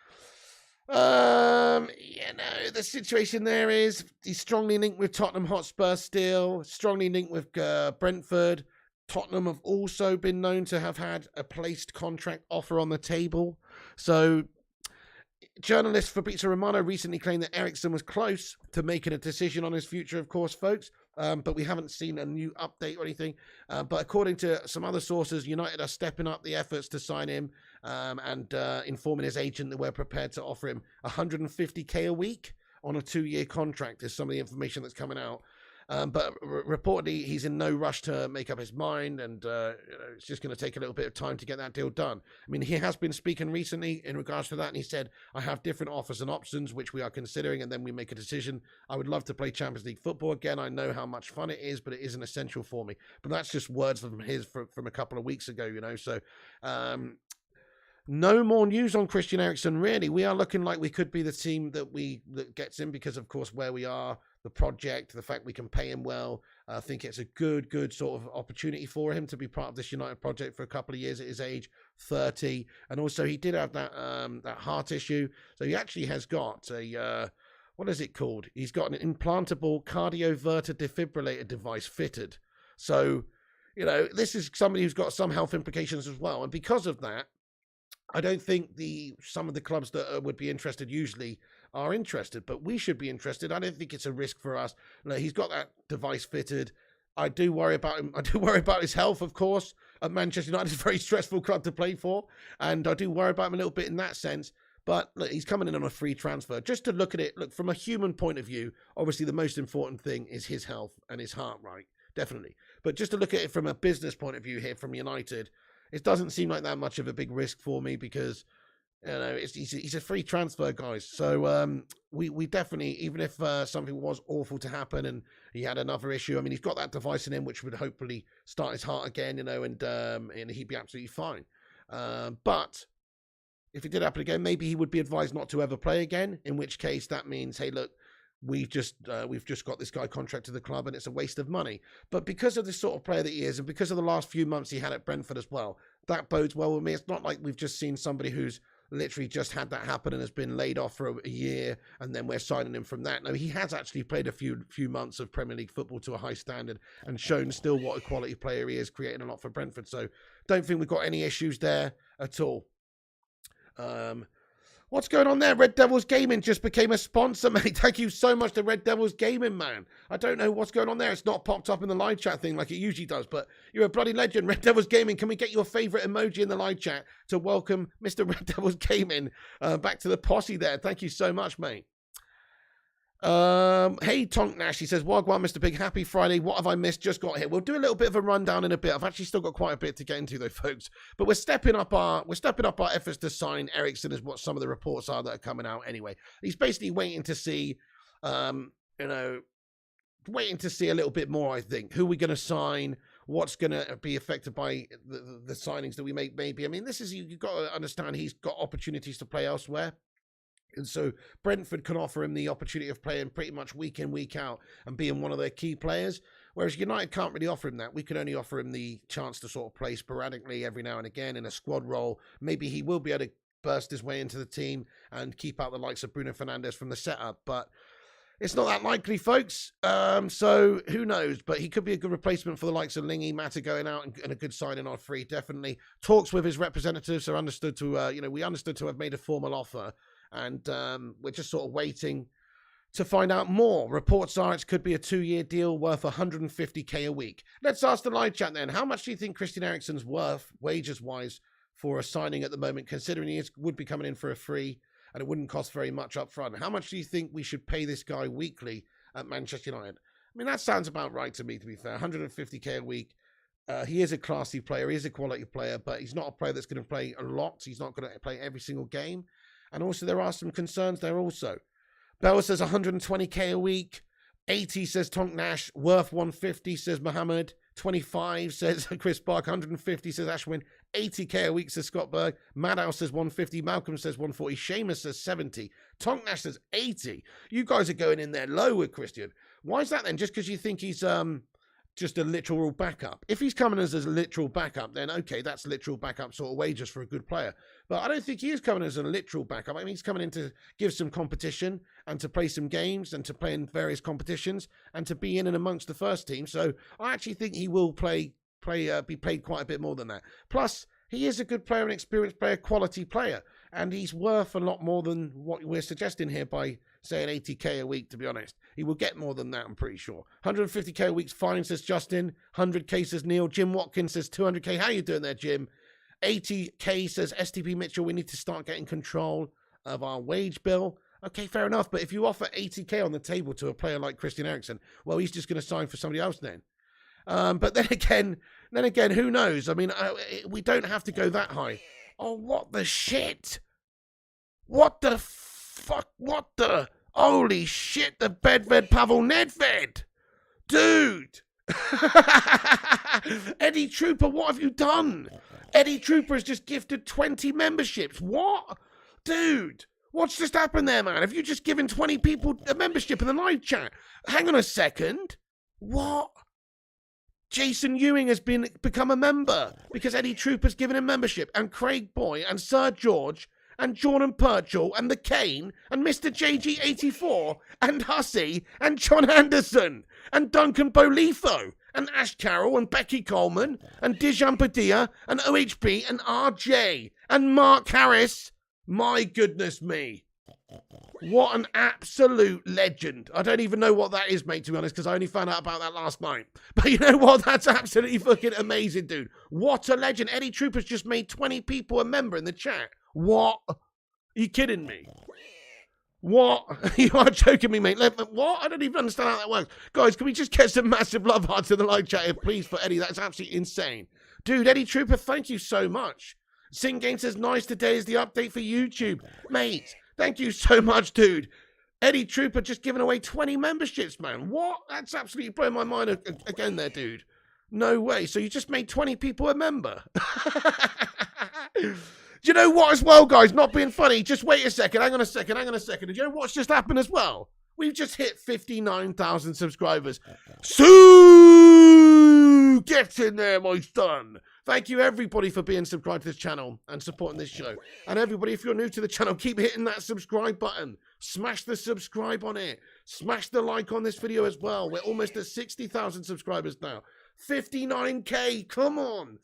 Speaker 1: You know, the situation there is he's strongly linked with Tottenham Hotspur still, strongly linked with Brentford. Tottenham have also been known to have had a placed contract offer on the table. So, journalist Fabrizio Romano recently claimed that Eriksen was close to making a decision on his future, of course, folks. But we haven't seen a new update or anything. But according to some other sources, United are stepping up the efforts to sign him and informing his agent that we're prepared to offer him 150k a week on a 2-year contract is some of the information that's coming out. But reportedly, he's in no rush to make up his mind, and it's just going to take a little bit of time to get that deal done. I mean, he has been speaking recently in regards to that, and he said, I have different offers and options, which we are considering, and then we make a decision. I would love to play Champions League football again. I know how much fun it is, but it isn't essential for me. But that's just words from a couple of weeks ago, you know, so... no more news on Christian Eriksen, really. We are looking like we could be the team that gets him because, of course, where we are, the project, the fact we can pay him well. I think it's a good sort of opportunity for him to be part of this United project for a couple of years at his age, 30. And also, he did have that heart issue. So he actually has got a, what is it called? He's got an implantable cardioverter defibrillator device fitted. So, you know, this is somebody who's got some health implications as well. And because of that, I don't think some of the clubs that would be interested usually are interested, but we should be interested. I don't think it's a risk for us. No, he's got that device fitted. I do worry about him. I do worry about his health, of course. At Manchester United is a very stressful club to play for, and I do worry about him a little bit in that sense. But look, he's coming in on a free transfer. Just to look at it, look from a human point of view, obviously the most important thing is his health and his heart, right? Definitely. But just to look at it from a business point of view here from United, it doesn't seem like that much of a big risk for me because, you know, he's a free transfer, guys. So we definitely, even if something was awful to happen and he had another issue, I mean, he's got that device in him which would hopefully start his heart again, you know, and he'd be absolutely fine. But if it did happen again, maybe he would be advised not to ever play again, in which case that means, hey, look, we've just got this guy contract to the club and it's a waste of money. But because of the sort of player that he is and because of the last few months he had at Brentford as well, that bodes well with me. It's not like we've just seen somebody who's literally just had that happen and has been laid off for a year and then we're signing him from that. No, he has actually played a few months of Premier League football to a high standard and shown still what a quality player he is, creating a lot for Brentford. So don't think we've got any issues there at all. What's going on there? Red Devils Gaming just became a sponsor, mate. Thank you so much to Red Devils Gaming, man. I don't know what's going on there. It's not popped up in the live chat thing like it usually does, but you're a bloody legend. Red Devils Gaming, can we get your favourite emoji in the live chat to welcome Mr. Red Devils Gaming back to the posse there? Thank you so much, mate. Hey, Tonk Nash, he says, Wagwan, Mr. Big, happy Friday. What have I missed? Just got here. We'll do a little bit of a rundown in a bit. I've actually still got quite a bit to get into though, folks. But we're stepping up our efforts to sign Eriksen, is what some of the reports are that are coming out anyway. He's basically waiting to see, waiting to see a little bit more, I think. Who we're going to sign, what's going to be affected by the signings that we make, maybe. I mean, this is, you've got to understand he's got opportunities to play elsewhere. And so Brentford can offer him the opportunity of playing pretty much week in, week out and being one of their key players. Whereas United can't really offer him that. We can only offer him the chance to sort of play sporadically every now and again in a squad role. Maybe he will be able to burst his way into the team and keep out the likes of Bruno Fernandes from the setup. But it's not that likely, folks. So who knows? But he could be a good replacement for the likes of Lingy, Mata going out, and a good signing on free. Definitely talks with his representatives are understood to, we understood to have made a formal offer, and we're just sort of waiting to find out more. Reports are it could be a 2-year deal worth 150k a week. Let's ask the live chat then. How much do you think Christian Eriksen's worth, wages-wise, for a signing at the moment, considering he would be coming in for a free and it wouldn't cost very much up front? How much do you think we should pay this guy weekly at Manchester United? I mean, that sounds about right to me, to be fair. 150k a week. He is a classy player. He is a quality player, but he's not a player that's going to play a lot. He's not going to play every single game. And also, there are some concerns there also. Bell says 120k a week. 80 says Tonk Nash. Worth 150 says Mohamed. 25 says Chris Bark. 150 says Ashwin. 80k a week says Scott Berg. Madow says 150. Malcolm says 140. Seamus says 70. Tonk Nash says 80. You guys are going in there low with Christian. Why is that then? Just because you think he's just a literal backup? If he's coming as a literal backup, then okay, that's literal backup sort of wages for a good player. But I don't think he is coming as a literal backup. I mean, he's coming in to give some competition and to play some games and to play in various competitions and to be in and amongst the first team. So I actually think he will be paid quite a bit more than that. Plus, he is a good player, an experienced player, quality player, and he's worth a lot more than what we're suggesting here by saying 80k a week, to be honest. He will get more than that, I'm pretty sure. 150k a week's fine, says Justin. 100k says Neil. Jim Watkins says 200k. How you doing there, Jim? 80k says STP Mitchell. We need to start getting control of our wage bill. Okay, fair enough. But if you offer 80k on the table to a player like Christian Eriksen, well, he's just going to sign for somebody else then. But then again, who knows? I mean, we don't have to go that high. Oh, what the shit? What the fuck? What the? Holy shit, the Bedved Pavel Nedved. Dude. Eddie Trooper, what have you done? Eddie Trooper has just gifted 20 memberships. What? Dude, what's just happened there, man? Have you just given 20 people a membership in the live chat? Hang on a second. What? Jason Ewing has become a member because Eddie Trooper's given him membership, and Craig Boy and Sir George and Jordan Purchell and the Kane and Mr. JG84 and Hussey and John Anderson and Duncan Bolitho and Ash Carroll and Becky Coleman and Dijan Padilla and OHP and RJ and Mark Harris. My goodness me. What an absolute legend. I don't even know what that is, mate, to be honest, because I only found out about that last night. But you know what? That's absolutely fucking amazing, dude. What a legend. Eddie Trooper's just made 20 people a member in the chat. What? Are you kidding me? What? You are joking me, mate. What? I don't even understand how that works. Guys, can we just get some massive love hearts in the live chat here, please, for Eddie? That's absolutely insane. Dude, Eddie Trooper, thank you so much. Sing Game says, nice, today is the update for YouTube. Mate, thank you so much, dude. Eddie Trooper just giving away 20 memberships, man. What? That's absolutely blowing my mind again there, dude. No way. So you just made 20 people a member. Do you know what as well, guys? Not being funny. Just wait a second. Hang on a second. Do you know what's just happened as well? We've just hit 59,000 subscribers. So get in there, my son. Thank you, everybody, for being subscribed to this channel and supporting this show. And everybody, if you're new to the channel, keep hitting that subscribe button. Smash the subscribe on it. Smash the like on this video as well. We're almost at 60,000 subscribers now. 59k. Come on.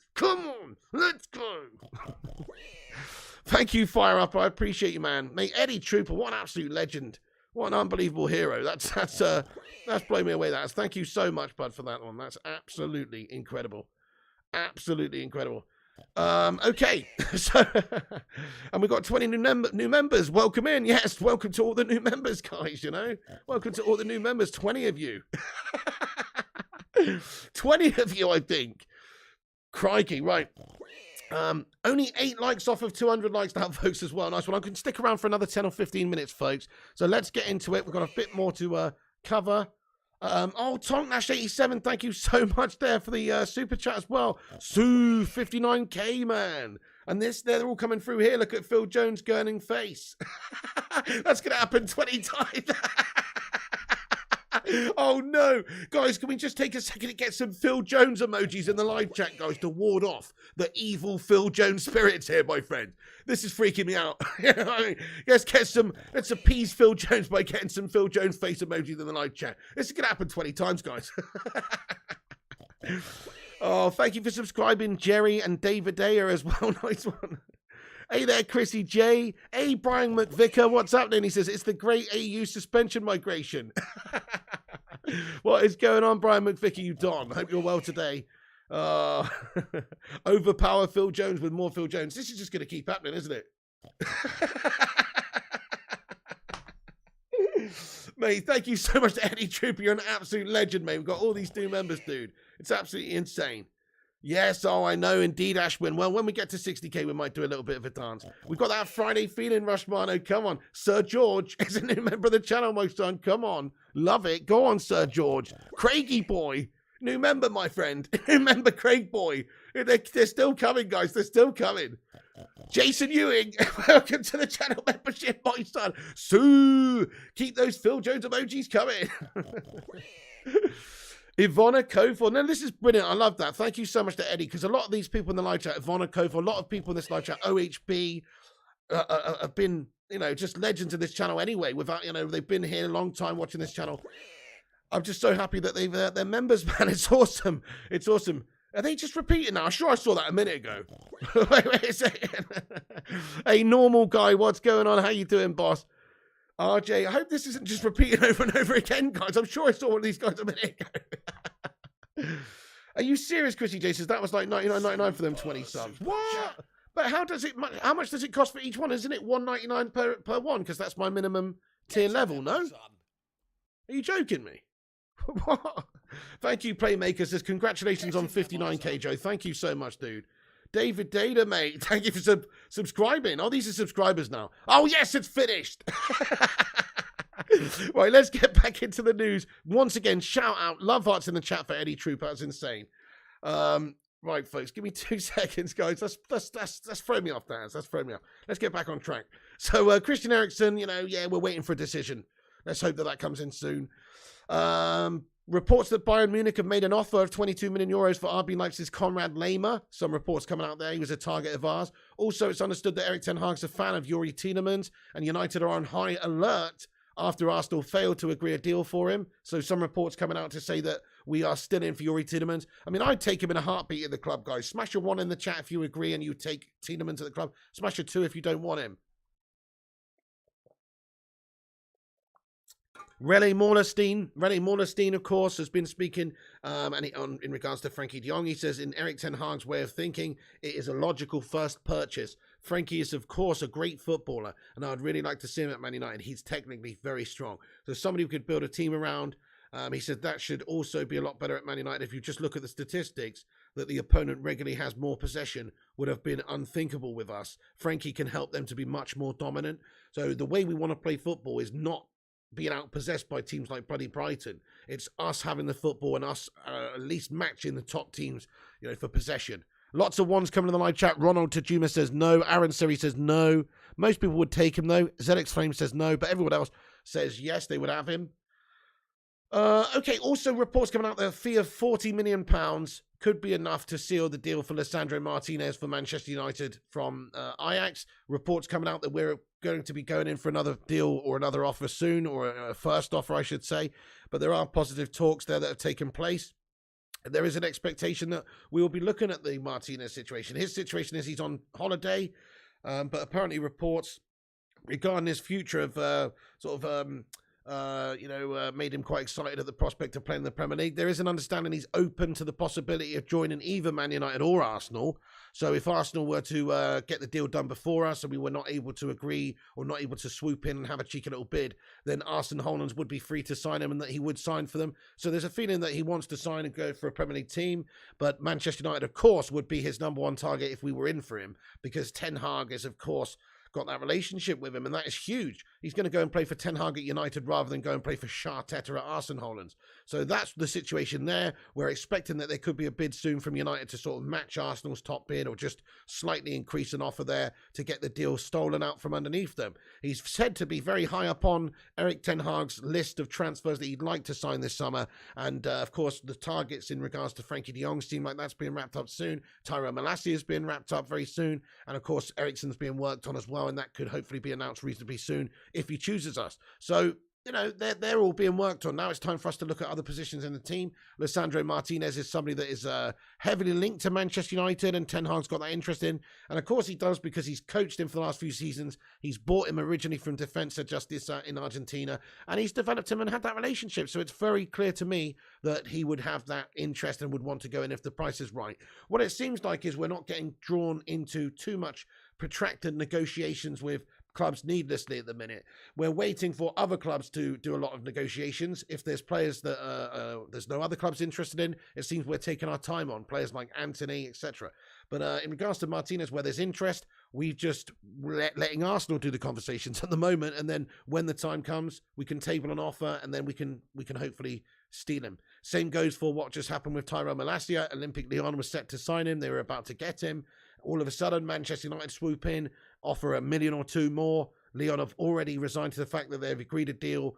Speaker 1: Let's go. Thank you, Fire Up. I appreciate you, man. Mate, Eddie Trooper, what an absolute legend. What an unbelievable hero. That's blown me away. Thank you so much, bud, for that one. That's absolutely incredible. Absolutely incredible. Okay. So, and we've got 20 new members. Welcome in. Yes, welcome to all the new members, guys, you know. Welcome to all the new members. 20 of you. 20 of you, I think. Crikey, right. Only 8 likes off of 200 likes now, folks, as well. Nice one. I can stick around for another 10 or 15 minutes, folks. So let's get into it. We've got a bit more to cover. Tonk Nash 87, thank you so much there for the super chat as well. Sue 59k, man. And they're all coming through here. Look at Phil Jones' gurning face. That's gonna happen 20 times. Oh no, guys, can we just take a second to get some Phil Jones emojis in the live chat, guys, to ward off the evil Phil Jones spirits here, my friend. This is freaking me out. Let's appease Phil Jones by getting some Phil Jones face emojis in the live chat. This is gonna happen 20 times, guys. Oh, thank you for subscribing, Jerry and David Dayer as well. Nice one. Hey there, Chrissy J. Hey, Brian McVicker. What's happening? He says, it's the great AU suspension migration. What is going on, Brian McVicker, you don? Hope you're well today. Overpower Phil Jones with more Phil Jones. This is just going to keep happening, isn't it? Mate, thank you so much to Eddie Trooper. You're an absolute legend, mate. We've got all these new members, dude. It's absolutely insane. Yes, oh, I know, indeed, Ashwin. Well, when we get to 60k, we might do a little bit of a dance. We've got that Friday feeling, Rushmano. Come on. Sir George is a new member of the channel, my son. Come on. Love it. Go on, Sir George. Craigie boy. New member, my friend. New member, Craig boy. They're still coming, guys. They're still coming. Jason Ewing, welcome to the channel membership, my son. Sue, keep those Phil Jones emojis coming. Ivana Kofor. Now, this is brilliant. I love that. Thank you so much to Eddie, because a lot of these people in the live chat, Ivana Kofor, a lot of people in this live chat, OHB, have been, just legends of this channel anyway. Without, they've been here a long time watching this channel. I'm just so happy that they're members, man. It's awesome. It's awesome. Are they just repeating now? I'm sure I saw that a minute ago. wait a second. Hey, normal guy, what's going on? How you doing, boss? RJ, I hope this isn't just repeating over and over again, guys. I'm sure I saw one of these guys a minute ago. Are you serious, Chrissy J? Says that was like $99.99 for them 20 subs. What? But how much does it cost for each one? Isn't it $1.99 per one? Because that's my minimum tier level, no? Are you joking me? What? Thank you, Playmaker. Says congratulations on 59k, Joe. Thank you so much, dude. David Data, mate. Thank you for subscribing. Oh, these are subscribers now. Oh, yes, it's finished. Right, let's get back into the news. Once again, shout out. Love hearts in the chat for Eddie Trooper. That's insane. Right, folks, give me 2 seconds, guys. That's throw me off, Dan. That's throw me off. Let's get back on track. So, Christian Eriksen, we're waiting for a decision. Let's hope that comes in soon. Reports that Bayern Munich have made an offer of 22 million euros for RB Leipzig's Konrad Laimer. Some reports coming out there. He was a target of ours. Also, it's understood that Erik ten Hag's a fan of Yuri Tielemans, and United are on high alert after Arsenal failed to agree a deal for him. So some reports coming out to say that we are still in for Yuri Tielemans. I mean, I'd take him in a heartbeat at the club, guys. Smash a 1 in the chat if you agree and you take Tielemans at the club. Smash a 2 if you don't want him. Rene Morlenstein, of course, has been speaking in regards to Frenkie de Jong. He says, in Erik ten Hag's way of thinking, it is a logical first purchase. Frenkie is, of course, a great footballer, and I'd really like to see him at Man United. He's technically very strong. So somebody who could build a team around. He said that should also be a lot better at Man United. If you just look at the statistics, that the opponent regularly has more possession would have been unthinkable with us. Frenkie can help them to be much more dominant. So the way we want to play football is not being outpossessed by teams like bloody Brighton. It's us having the football and us at least matching the top teams, for possession. Lots of ones coming in the live chat. Ronald Tajuma says no. Aaron Siri says no. Most people would take him though. ZX Flame says no, but everyone else says yes, they would have him. Okay, also reports coming out that a fee of £40 million could be enough to seal the deal for Lisandro Martinez for Manchester United from Ajax. Reports coming out that we're going to be going in for another deal or another offer soon, or a first offer, I should say. But there are positive talks there that have taken place. There is an expectation that we will be looking at the Martinez situation. His situation is he's on holiday, but apparently reports regarding his future have made him quite excited at the prospect of playing in the Premier League. There is an understanding he's open to the possibility of joining either Man United or Arsenal. So if Arsenal were to get the deal done before us and we were not able to agree or not able to swoop in and have a cheeky little bid, then Arsene Hollands would be free to sign him and that he would sign for them. So there's a feeling that he wants to sign and go for a Premier League team. But Manchester United, of course, would be his number one target if we were in for him, because Ten Hag is, of course, got that relationship with him, and that is huge. he's going to go and play for Ten Hag at United rather than go and play for Arteta at Arsenal. So that's the situation there. We're expecting that there could be a bid soon from United to sort of match Arsenal's top bid or just slightly increase an offer there to get the deal stolen out from underneath them. He's said to be very high up on Erik ten Hag's list of transfers that he'd like to sign this summer. And of course, the targets in regards to Frenkie de Jong seem like that's being wrapped up soon. Tyrell Malacia is being wrapped up very soon. And of course, Eriksen's being worked on as well. And that could hopefully be announced reasonably soon if he chooses us. So, you know, they're all being worked on. Now it's time for us to look at other positions in the team. Lisandro Martinez is somebody that is heavily linked to Manchester United, and Ten Hag's got that interest in. And of course he does, because he's coached him for the last few seasons. He's bought him originally from Defensa Justicia in Argentina, and he's developed him and had that relationship. So it's very clear to me that he would have that interest and would want to go in if the price is right. What it seems like is we're not getting drawn into too much protracted negotiations with clubs needlessly at the minute. We're waiting for other clubs to do a lot of negotiations. If there's players that there's no other clubs interested in, it seems we're taking our time on players like Anthony, etc. But in regards to Martinez, where there's interest, we've just letting Arsenal do the conversations at the moment, and then when the time comes, we can table an offer, and then we can hopefully steal him. Same goes for what just happened with Tyrell Malacia. Olympique Lyon was set to sign him. They were about to get him. All of a sudden, Manchester United swoop in, offer $1 million or $2 million more. Lyon have already resigned to the fact that they've agreed a deal.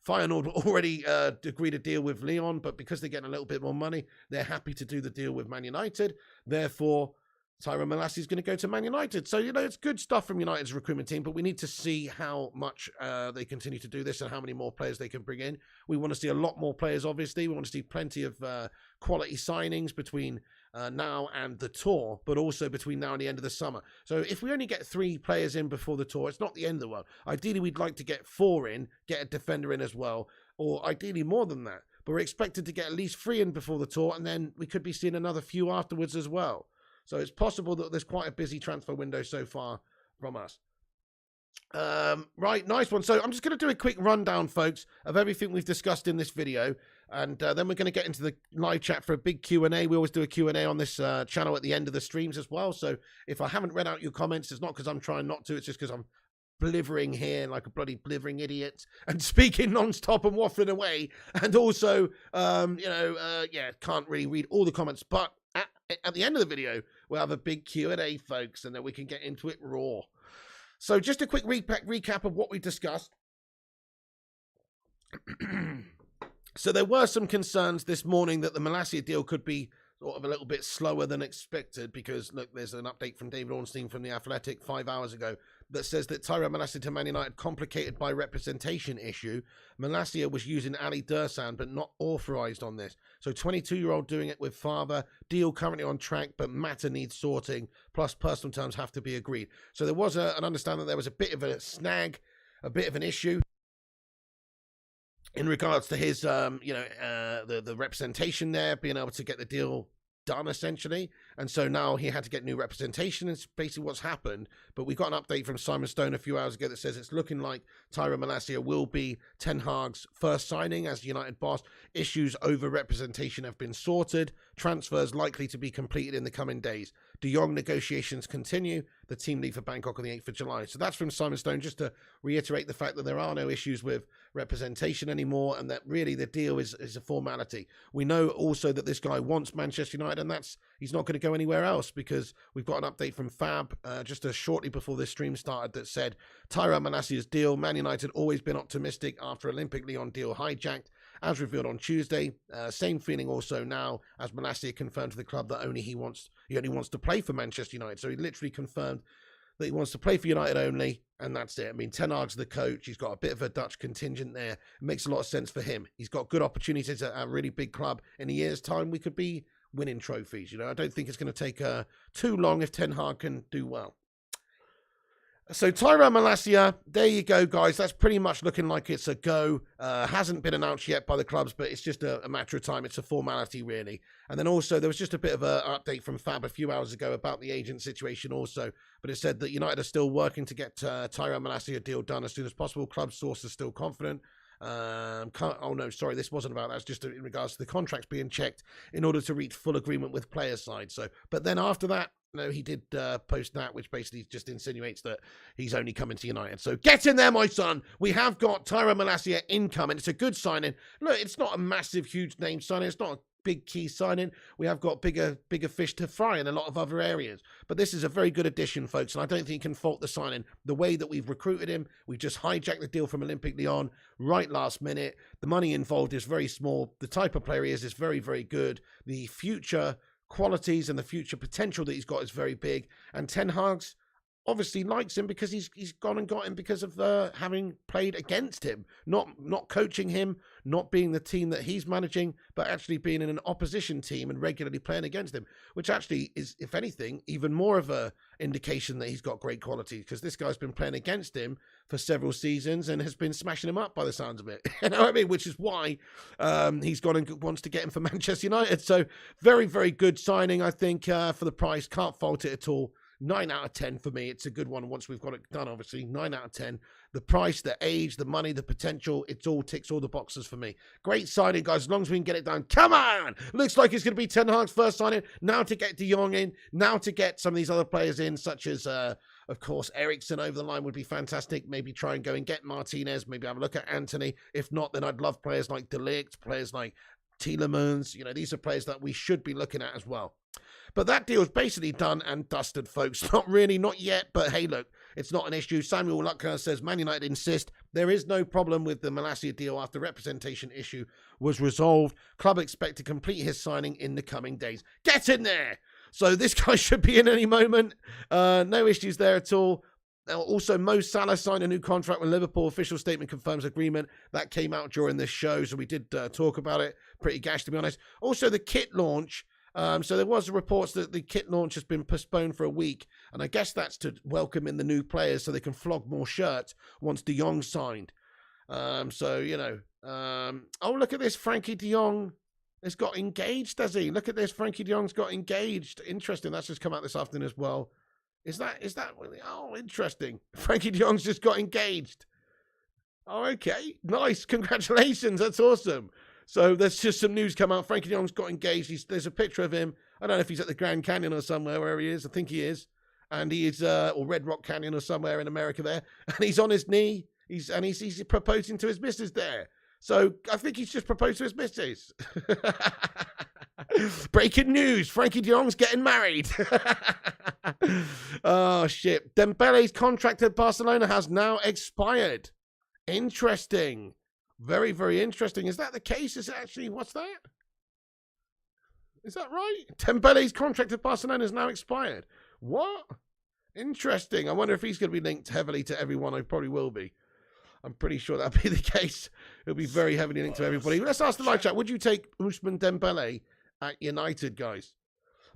Speaker 1: Feyenoord already agreed a deal with Lyon, but because they're getting a little bit more money, they're happy to do the deal with Man United. Therefore, Tyrell Malacia is going to go to Man United. So, you know, it's good stuff from United's recruitment team, but we need to see how much they continue to do this and how many more players they can bring in. We want to see a lot more players, obviously. We want to see plenty of quality signings between now and the tour, but also between now and the end of the summer. So if we only get 3 players in before the tour, it's not the end of the world. Ideally, we'd like to get 4 in, get a defender in as well, or ideally more than that. But we're expected to get at least 3 in before the tour, and then we could be seeing another few afterwards as well. So it's possible that there's quite a busy transfer window so far from us. Right, nice one. So I'm just going to do a quick rundown, folks, of everything we've discussed in this video. And then we're going to get into the live chat for a big Q&A. We always do a Q&A on this channel at the end of the streams as well. So if I haven't read out your comments, it's not because I'm trying not to. It's just because I'm blithering here like a bloody blithering idiot and speaking non-stop and waffling away. And also, can't really read all the comments. But at the end of the video, we'll have a big Q&A, folks, and then we can get into it raw. So just a quick recap of what we discussed. So there were some concerns this morning that the Malacia deal could be sort of a little bit slower than expected because, look, there's an update from David Ornstein from The Athletic 5 hours ago that says that Tyrell Malacia to Man United complicated by representation issue. Malacia was using Ali Dursan but not authorised on this. So 22-year-old doing it with father, deal currently on track but matter needs sorting, plus personal terms have to be agreed. So there was an understanding that there was a bit of a snag, a bit of an issue in regards to his, the representation there, being able to get the deal done, essentially. And so now he had to get new representation. It's basically what's happened. But we got an update from Simon Stone a few hours ago that says it's looking like Tyrell Malacia will be Ten Hag's first signing as United boss. Issues over representation have been sorted. Transfers likely to be completed in the coming days. De Jong negotiations continue. The team leave for Bangkok on the 8th of July. So that's from Simon Stone, just to reiterate the fact that there are no issues with representation anymore and that really the deal is a formality. We know also that this guy wants Manchester United, and he's not going to go anywhere else, because we've got an update from Fab just shortly before this stream started that said Tyrell Malacia's deal, Man United always been optimistic after Olympique Lyon deal hijacked, as revealed on Tuesday. Same feeling also now as Malacia confirmed to the club that he only wants to play for Manchester United. So he literally confirmed that he wants to play for United only, and that's it. I mean, Ten Hag's the coach. He's got a bit of a Dutch contingent there. It makes a lot of sense for him. He's got good opportunities at a really big club. In a year's time, we could be winning trophies. You know, I don't think it's going to take too long if Ten Hag can do well. So Tyrell Malacia, there you go, guys. That's pretty much looking like it's a go. Hasn't been announced yet by the clubs, but it's just a matter of time. It's a formality, really. And then also there was just a bit of an update from Fab a few hours ago about the agent situation also. But it said that United are still working to get Tyrell Malacia deal done as soon as possible. Club source is still confident. Oh no, sorry, this wasn't about that. It's just in regards to the contracts being checked in order to reach full agreement with player side. So, but then after that, No, he did post that, which basically just insinuates that he's only coming to United. So get in there, my son. We have got Tyrell Malacia incoming. It's a good signing. Look, it's not a massive, huge name signing. It's not a big key signing. We have got bigger fish to fry in a lot of other areas. But this is a very good addition, folks, and I don't think you can fault the signing. The way that we've recruited him, we just hijacked the deal from Olympique Lyon right last minute. The money involved is very small. The type of player he is very, very good. The future qualities and the future potential that he's got is very big, and Ten Hag's obviously likes him because he's gone and got him because of having played against him, not coaching him, not being the team that he's managing, but actually being in an opposition team and regularly playing against him, which actually is, if anything, even more of a indication that he's got great quality, because this guy's been playing against him for several seasons and has been smashing him up by the sounds of it. You know what I mean? Which is why he's gone and wants to get him for Manchester United. So very, very good signing, I think, for the price. Can't fault it at all. 9 out of 10 for me. It's a good one once we've got it done, obviously. 9 out of 10. The price, the age, the money, the potential, it all ticks all the boxes for me. Great signing, guys, as long as we can get it done. Come on! Looks like it's going to be Ten Hag's first signing. Now to get De Jong in. Now to get some of these other players in, such as, of course, Eriksen over the line would be fantastic. Maybe try and go and get Martinez. Maybe have a look at Anthony. If not, then I'd love players like De Ligt, players like Tielemans. You know, these are players that we should be looking at as well. But that deal's basically done and dusted, folks. Not really, not yet, but hey, look, it's not an issue. Samuel Lucker says, Man United insist there is no problem with the Malacia deal after representation issue was resolved. Club expect to complete his signing in the coming days. Get in there! So this guy should be in any moment. No issues there at all. Also, Mo Salah signed a new contract with Liverpool. Official statement confirms agreement. That came out during this show, so we did talk about it. Pretty gash, to be honest. Also, the kit launch. So there was reports that the kit launch has been postponed for a week, and I guess that's to welcome in the new players so they can flog more shirts once De Jong's signed. So, you know, oh, look at this. Frenkie de Jong has got engaged, does he? Look at this. Frenkie de Jong's got engaged. Interesting. That's just come out this afternoon as well. Is that, oh, interesting. Frenkie de Jong's just got engaged. Oh, okay. Nice. Congratulations. That's awesome. So there's just some news come out. Frenkie de Jong's got engaged. There's a picture of him. I don't know if he's at the Grand Canyon or somewhere where he is. I think he is. And he is, or Red Rock Canyon or somewhere in America there. And he's on his knee. He's proposing to his missus there. So I think he's just proposed to his missus. Breaking news. Frenkie de Jong's getting married. Oh, shit. Dembele's contract at Barcelona has now expired. Interesting. Very, very interesting. Is that the case? Is it actually, what's that? Is that right? Dembele's contract at Barcelona has now expired. What? Interesting. I wonder if he's going to be linked heavily to everyone. I probably will be. I'm pretty sure that'll be the case. He'll be very heavily linked to everybody. Let's ask the live chat. Would you take Ousmane Dembele at United, guys?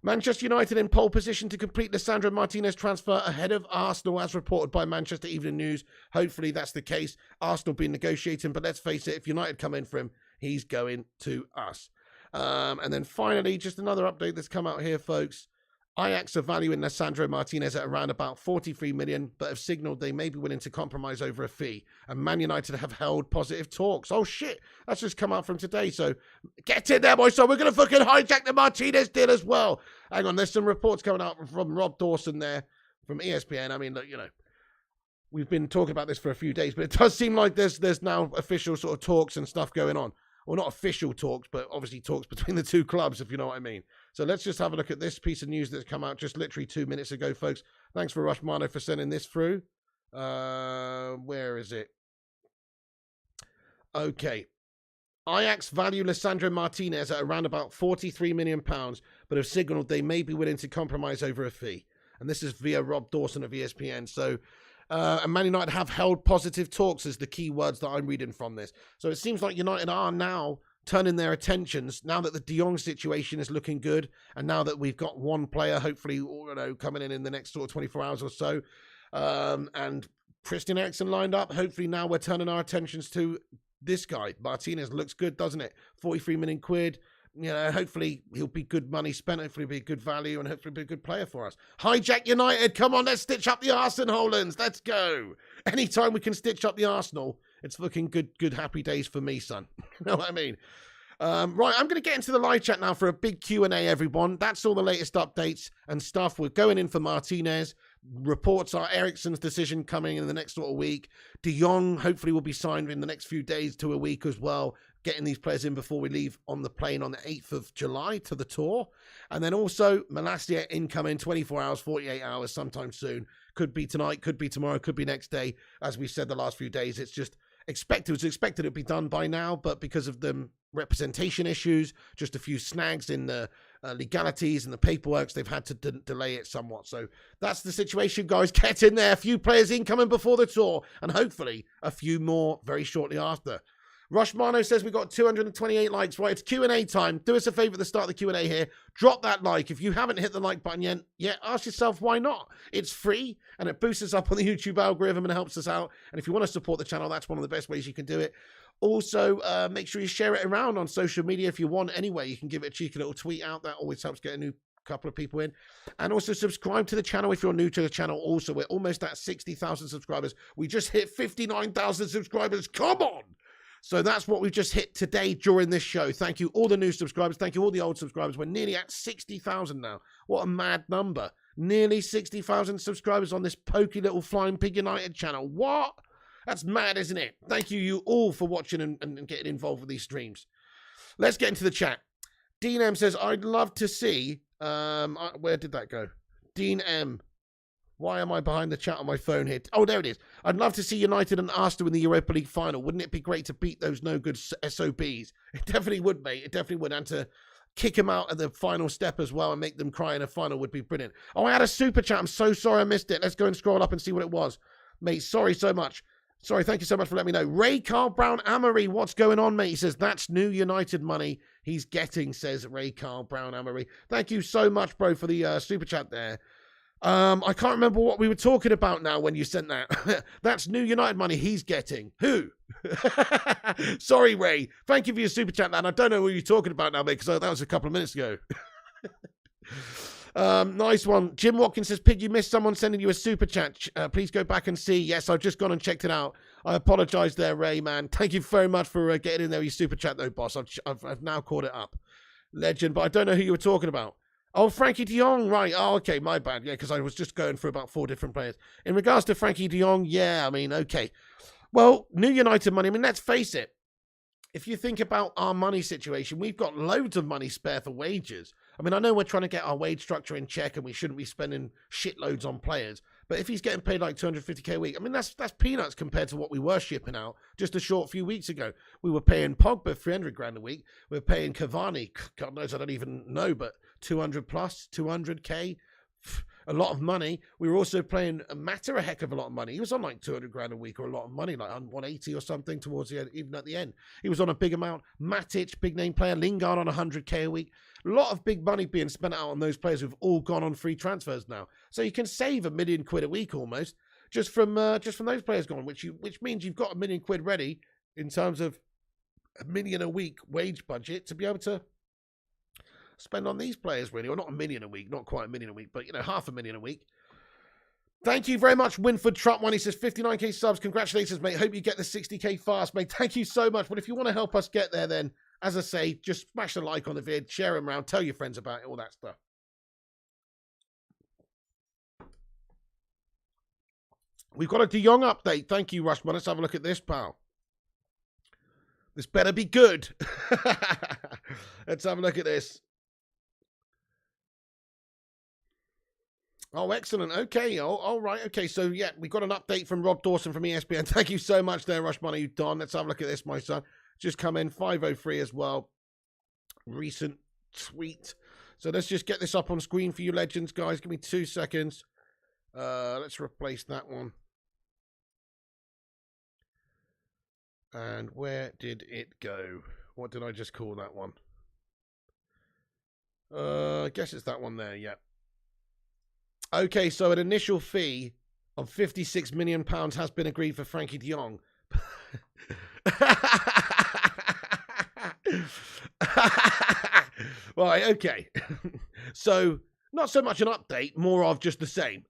Speaker 1: Manchester United in pole position to complete Lisandro Martinez transfer ahead of Arsenal, as reported by Manchester Evening News. Hopefully that's the case. Arsenal been negotiating, but let's face it, if United come in for him, he's going to us. And then finally, just another update that's come out here, folks. Ajax are valuing Lisandro Martinez at around about 43 million, but have signalled they may be willing to compromise over a fee. And Man United have held positive talks. Oh, shit. That's just come out from today. So get in there, boys. So we're going to fucking hijack the Martinez deal as well. Hang on. There's some reports coming out from Rob Dawson there from ESPN. I mean, look, you know, we've been talking about this for a few days, but it does seem like there's now official sort of talks and stuff going on. Well, not official talks, but obviously talks between the two clubs, if you know what I mean. So let's just have a look at this piece of news that's come out just literally 2 minutes ago, folks. Thanks for Rushmano for sending this through. Where is it? Okay. Ajax value Lisandro Martinez at around about £43 million, but have signalled they may be willing to compromise over a fee. And this is via Rob Dawson of ESPN. So, and Man United have held positive talks as the key words that I'm reading from this. So it seems like United are now turning their attentions, now that the De Jong situation is looking good, and now that we've got one player, hopefully, you know, coming in the next sort of 24 hours or so, and Christian Eriksen lined up, hopefully now we're turning our attentions to this guy. Martinez looks good, doesn't it? 43 million quid. You know, hopefully he'll be good money spent, hopefully he'll be a good value, and hopefully be a good player for us. Hijack United, come on, let's stitch up the Arsenal-Hollands, let's go. Anytime we can stitch up the Arsenal, it's looking good happy days for me, son. You know what I mean? Right, I'm going to get into the live chat now for a big Q&A, everyone. That's all the latest updates and stuff. We're going in for Martinez. Reports are Eriksen's decision coming in the next sort of week. De Jong hopefully will be signed in the next few days to a week as well. Getting these players in before we leave on the plane on the 8th of July to the tour. And then also Malacia incoming 24 hours, 48 hours sometime soon. Could be tonight, could be tomorrow, could be next day. As we said the last few days, it's just expected. It was expected it'd be done by now, but because of the representation issues, just a few snags in the legalities and the paperwork, they've had to delay it somewhat. So that's the situation, guys. Get in there. A few players incoming before the tour, and hopefully a few more very shortly after. Rushmano says we got 228 likes. Right, it's Q&A time. Do us a favor at the start of the Q&A here. Drop that like. If you haven't hit the like button yet, ask yourself why not. It's free, and it boosts us up on the YouTube algorithm and helps us out. And if you want to support the channel, that's one of the best ways you can do it. Also, make sure you share it around on social media if you want. Anyway, you can give it a cheeky little tweet out. That always helps get a new couple of people in. And also subscribe to the channel if you're new to the channel. Also, we're almost at 60,000 subscribers. We just hit 59,000 subscribers. Come on! So that's what we've just hit today during this show. Thank you, all the new subscribers. Thank you, all the old subscribers. We're nearly at 60,000 now. What a mad number. Nearly 60,000 subscribers on this pokey little Flying Pig United channel. What? That's mad, isn't it? Thank you all for watching and getting involved with these streams. Let's get into the chat. Dean M says, I'd love to see... where did that go? Dean M. Why am I behind the chat on my phone here? Oh, there it is. I'd love to see United and Arsenal in the Europa League final. Wouldn't it be great to beat those no-good SOBs? It definitely would, mate. It definitely would. And to kick them out at the final step as well and make them cry in a final would be brilliant. Oh, I had a super chat. I'm so sorry I missed it. Let's go and scroll up and see what it was. Mate, sorry so much. Sorry, thank you so much for letting me know. Ray Carl Brown Amory, what's going on, mate? He says, that's new United money he's getting, says Ray Carl Brown Amory. Thank you so much, bro, for the super chat there. I can't remember what we were talking about now when you sent that. That's new United money he's getting. Who? Sorry, Ray. Thank you for your super chat, man. I don't know what you're talking about now, mate, because that was a couple of minutes ago. Nice one. Jim Watkins says, Pig, you missed someone sending you a super chat. Please go back and see. Yes, I've just gone and checked it out. I apologize there, Ray, man. Thank you very much for getting in there with your super chat, though, boss. I've now caught it up. Legend, but I don't know who you were talking about. Oh, Frenkie de Jong, right. Oh, okay, my bad. Yeah, because I was just going for about 4 different players. In regards to Frenkie de Jong, yeah, I mean, okay. Well, new United money, I mean, let's face it. If you think about our money situation, we've got loads of money spare for wages. I mean, I know we're trying to get our wage structure in check and we shouldn't be spending shitloads on players. But if he's getting paid like 250k a week, I mean, that's peanuts compared to what we were shipping out just a short few weeks ago. We were paying Pogba 300 grand a week. We're paying Cavani, God knows, I don't even know, but 200 plus, 200k, a lot of money. We were also playing Mata a heck of a lot of money. He was on like 200 grand a week or a lot of money, like 180 or something towards the end, even at the end. He was on a big amount. Matic, big name player. Lingard on 100k a week. A lot of big money being spent out on those players who've all gone on free transfers now. So you can save £1 million a week almost just from those players gone, which means you've got £1 million ready in terms of £1 million a week wage budget to be able to spend on these players, really. Or not $1 million a week, not quite $1 million a week, but, you know, $500,000 a week. Thank you very much, Winford Trump one. He says 59k subs. Congratulations, mate. Hope you get the 60k fast, mate. Thank you so much. But if you want to help us get there, then, as I say, just smash a like on the vid, share them around, tell your friends about it, all that stuff. We've got a De Jong update. Thank you, Rushman. Let's have a look at this, pal. This better be good. Let's have a look at this. Oh, excellent. Okay. Oh, all right. Okay. So, yeah, we got an update from Rob Dawson from ESPN. Thank you so much there, Rush Money, Don. Let's have a look at this, my son. Just come in 503 as well. Recent tweet. So let's just get this up on screen for you legends, guys. Give me 2 seconds. Let's replace that one. And where did it go? What did I just call that one? I guess it's that one there. Yeah. Okay, so an initial fee of £56 million has been agreed for Frenkie de Jong. Right, okay. So, not so much an update, more of just the same.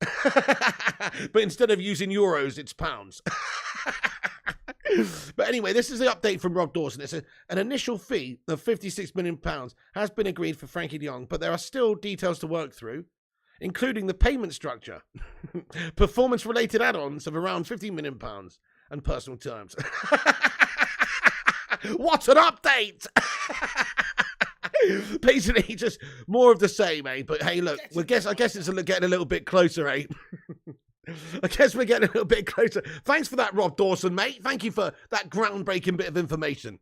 Speaker 1: But instead of using euros, it's pounds. But anyway, this is the update from Rob Dawson. It's an initial fee of £56 million has been agreed for Frenkie de Jong, but there are still details to work through, including the payment structure, performance-related add-ons of around £15 million, and personal terms. What an update! Basically, just more of the same, eh? But hey, look, I guess it's getting a little bit closer, eh? I guess we're getting a little bit closer. Thanks for that, Rob Dawson, mate. Thank you for that groundbreaking bit of information.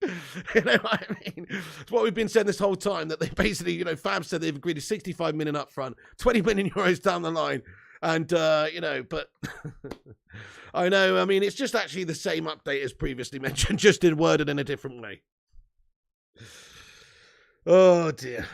Speaker 1: You know what I mean? It's what we've been saying this whole time, that they basically, you know, Fab said they've agreed to 65 million up front, 20 million euros down the line. And, you know, but I know, I mean, it's just actually the same update as previously mentioned, just worded in a different way. Oh, dear.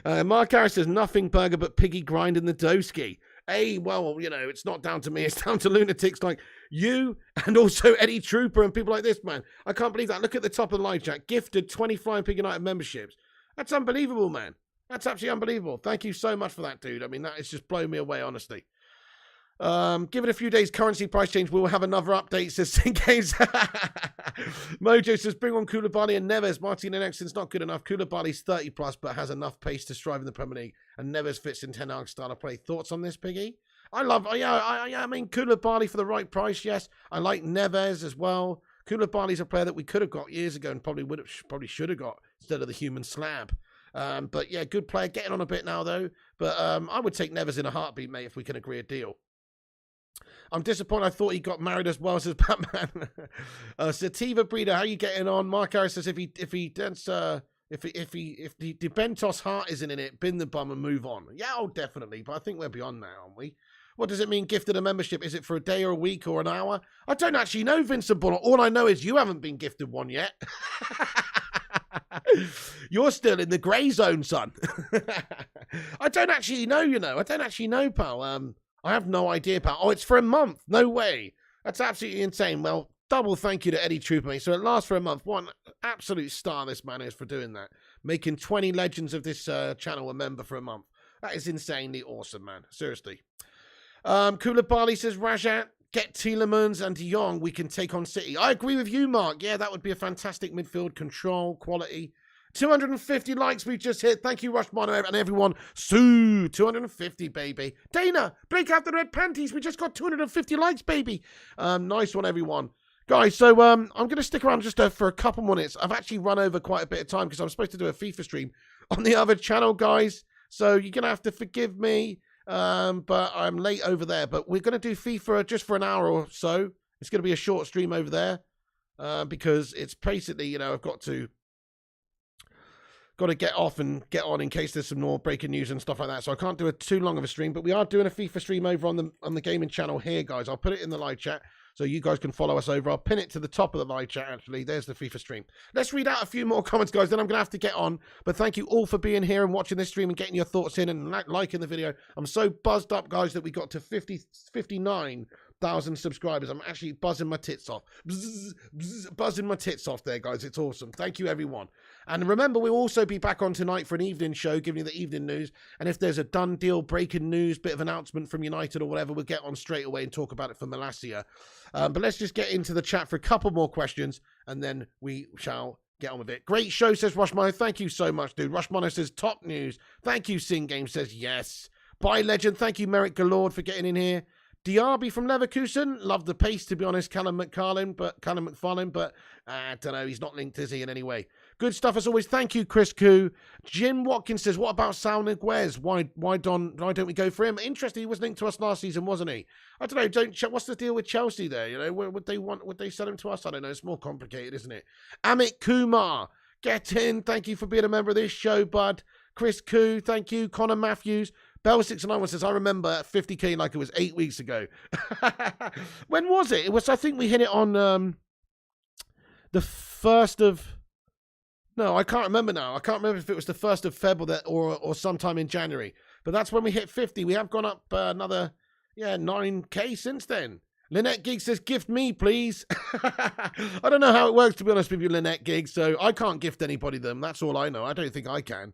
Speaker 1: Mark Harris says, nothing burger but piggy grinding the doski. Hey, well, you know, it's not down to me. It's down to lunatics like you and also Eddie Trooper and people like this, man. I can't believe that. Look at the top of the live chat. Gifted 20 Flying Pig United memberships. That's unbelievable, man. That's absolutely unbelievable. Thank you so much for that, dude. I mean, that is just blowing me away, honestly. Give it a few days, currency price change. We'll have another update, says Games. Mojo says, bring on Koulibaly and Neves. Martin and Eriksen's not good enough. Koulibaly's 30 plus, but has enough pace to strive in the Premier League. And Neves fits in Ten Hag's style of play. Thoughts on this, Piggy? I mean, Koulibaly for the right price, yes. I like Neves as well. Koulibaly's a player that we could have got years ago and probably should have got instead of the human slab. But yeah, good player. Getting on a bit now, though. But I would take Neves in a heartbeat, mate, if we can agree a deal. I'm disappointed. I thought he got married as well, says Batman. Sativa Breeder, how you getting on? Mark Harris says if the Bentos heart isn't in it, bin the bum and move on. Yeah, oh, definitely. But I think we're beyond that, aren't we? What does it mean, gifted a membership? Is it for a day or a week or an hour? I don't actually know, Vincent Bonner. All I know is you haven't been gifted one yet. You're still in the grey zone, son. I don't actually know, you know. I don't actually know, pal. I have no idea, pal. Oh, it's for a month. No way. That's absolutely insane. Well, double thank you to Eddie Trooper, mate. So it lasts for a month. What an absolute star this man is for doing that. Making 20 legends of this channel a member for a month. That is insanely awesome, man. Seriously. Koulibaly says, Rajat, get Tielemans and De Jong. We can take on City. I agree with you, Mark. Yeah, that would be a fantastic midfield. Control, quality. 250 likes we've just hit. Thank you, Rush Mono, and everyone. Sue, 250, baby. Dana, break out the red panties. We just got 250 likes, baby. Nice one, everyone. Guys, so I'm going to stick around just for a couple minutes. I've actually run over quite a bit of time because I'm supposed to do a FIFA stream on the other channel, guys. So you're going to have to forgive me, but I'm late over there. But we're going to do FIFA just for an hour or so. It's going to be a short stream over there because it's basically, you know, I've got to get off and get on in case there's some more breaking news and stuff like that. So I can't do too long of a stream, but we are doing a FIFA stream over on the gaming channel here, guys. I'll put it in the live chat so you guys can follow us over. I'll pin it to the top of the live chat, actually. There's the FIFA stream. Let's read out a few more comments, guys. Then I'm going to have to get on. But thank you all for being here and watching this stream and getting your thoughts in and liking the video. I'm so buzzed up, guys, that we got to 59,000 subscribers. I'm actually buzzing my tits off. Buzzing my tits off there, guys. It's awesome. Thank you, everyone. And remember, we'll also be back on tonight for an evening show, giving you the evening news. And if there's a done deal, breaking news, bit of announcement from United or whatever, we'll get on straight away and talk about it for Malacia. But let's just get into the chat for a couple more questions, and then we shall get on with it. Great show, says Rushmono. Thank you so much, dude. Rushmono says, top news. Thank you, Sing Game says, yes. Bye, Legend. Thank you, Merrick Galord, for getting in here. Diaby from Leverkusen. Love the pace, to be honest. Callum McFarlane, but I don't know. He's not linked, is he, in any way? Good stuff as always. Thank you, Chris Koo. Jim Watkins says, what about Sal Niguez? Why don't we go for him? Interesting, he was linked to us last season, wasn't he? I don't know. What's the deal with Chelsea there? You know, would they sell him to us? I don't know. It's more complicated, isn't it? Amit Kumar, get in. Thank you for being a member of this show, bud. Chris Koo, thank you. Connor Matthews. Bell691 says, I remember 50k like it was 8 weeks ago. When was it? I think we hit it on the 1st of... No, I can't remember now. I can't remember if it was the 1st of Feb or sometime in January. But that's when we hit 50. We have gone up another, 9k since then. Lynette Giggs says, gift me, please. I don't know how it works, to be honest with you, Lynette Giggs. So I can't gift anybody them. That's all I know. I don't think I can.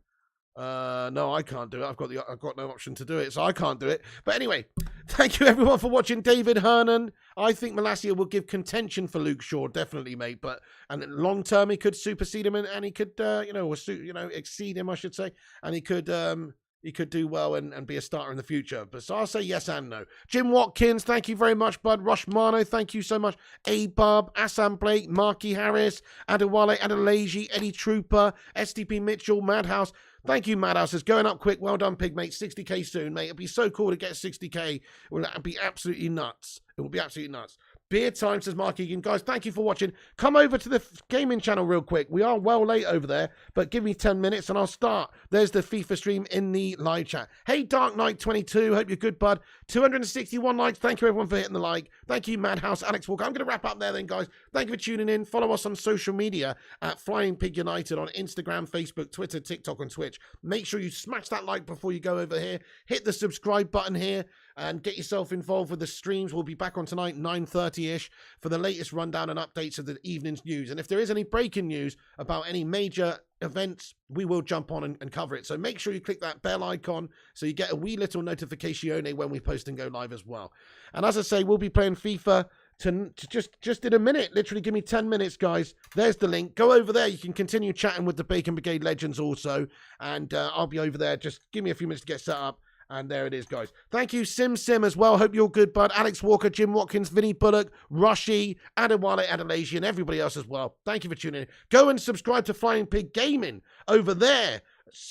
Speaker 1: No, I can't do it. I've got no option to do it, so I can't do it. But anyway, thank you everyone for watching. David Hernan. I think Malacia will give contention for Luke Shaw, definitely, mate. And long term, he could supersede him, and he could, exceed him, I should say, and he could do well and be a starter in the future. But so I'll say yes and no. Jim Watkins, thank you very much, bud. Roshmano, thank you so much. A-Bub, Assam Blake, Marky Harris, Adewale Adelaji, Eddie Trooper, STP Mitchell, Madhouse. Thank you, Madhouse. It's going up quick. Well done, Pig, mate. 60k soon, mate. It'll be so cool to get 60k. It will be absolutely nuts. It will be absolutely nuts. Beer time, says Mark Egan. Guys, thank you for watching. Come over to the gaming channel real quick. We are well late over there, but give me 10 minutes and I'll start. There's the FIFA stream in the live chat. Hey, Dark Knight 22. Hope you're good, bud. 261 likes. Thank you, everyone, for hitting the like. Thank you, Madhouse, Alex Walker. I'm going to wrap up there then, guys. Thank you for tuning in. Follow us on social media at Flying Pig United on Instagram, Facebook, Twitter, TikTok, and Twitch. Make sure you smash that like before you go over here. Hit the subscribe button here and get yourself involved with the streams. We'll be back on tonight, 9:30ish, for the latest rundown and updates of the evening's news. And if there is any breaking news about any major events, we will jump on and cover it. So make sure you click that bell icon so you get a wee little notification when we post and go live as well. And as I say, we'll be playing FIFA to just in a minute. Literally give me 10 minutes, guys. There's the link. Go over there. You can continue chatting with the Bacon Brigade legends also. And I'll be over there. Just give me a few minutes to get set up. And there it is, guys. Thank you, Sim as well. Hope you're good, bud. Alex Walker, Jim Watkins, Vinny Bullock, Rushy, Adewale Adelaji, and everybody else as well. Thank you for tuning in. Go and subscribe to Flying Pig Gaming over there.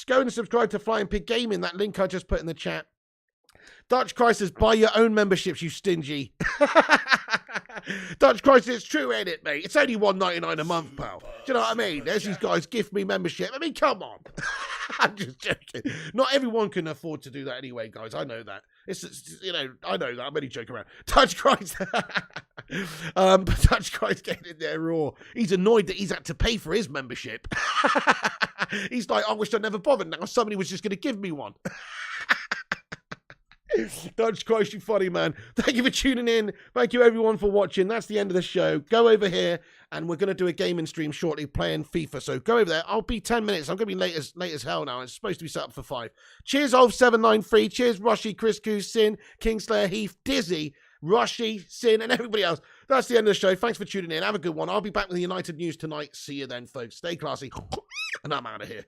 Speaker 1: Go and subscribe to Flying Pig Gaming. That link I just put in the chat. Dutch Christ says, buy your own memberships, you stingy. Dutch Christ, it's true, ain't it, mate? It's only $1.99 a month, pal. Do you know what I mean? There's these guys gift me membership. I mean, come on. I'm just joking. Not everyone can afford to do that anyway, guys. I know that. I know that. I'm only joking around. Dutch Christ. But Dutch Christ getting in there raw. He's annoyed that he's had to pay for his membership. He's like, I wish I'd never bothered. Now somebody was just going to give me one. Dutch Christ, you funny, man. Thank you for tuning in. Thank you, everyone, for watching. That's the end of the show. Go over here, and we're going to do a gaming stream shortly playing FIFA. So go over there. I'll be 10 minutes. I'm going to be late as hell now. It's supposed to be set up for 5. Cheers, Olf793. Cheers, Rushy, Chris Goose, Sin, Kingslayer, Heath, Dizzy, Rushy, Sin, and everybody else. That's the end of the show. Thanks for tuning in. Have a good one. I'll be back with the United news tonight. See you then, folks. Stay classy. And I'm out of here.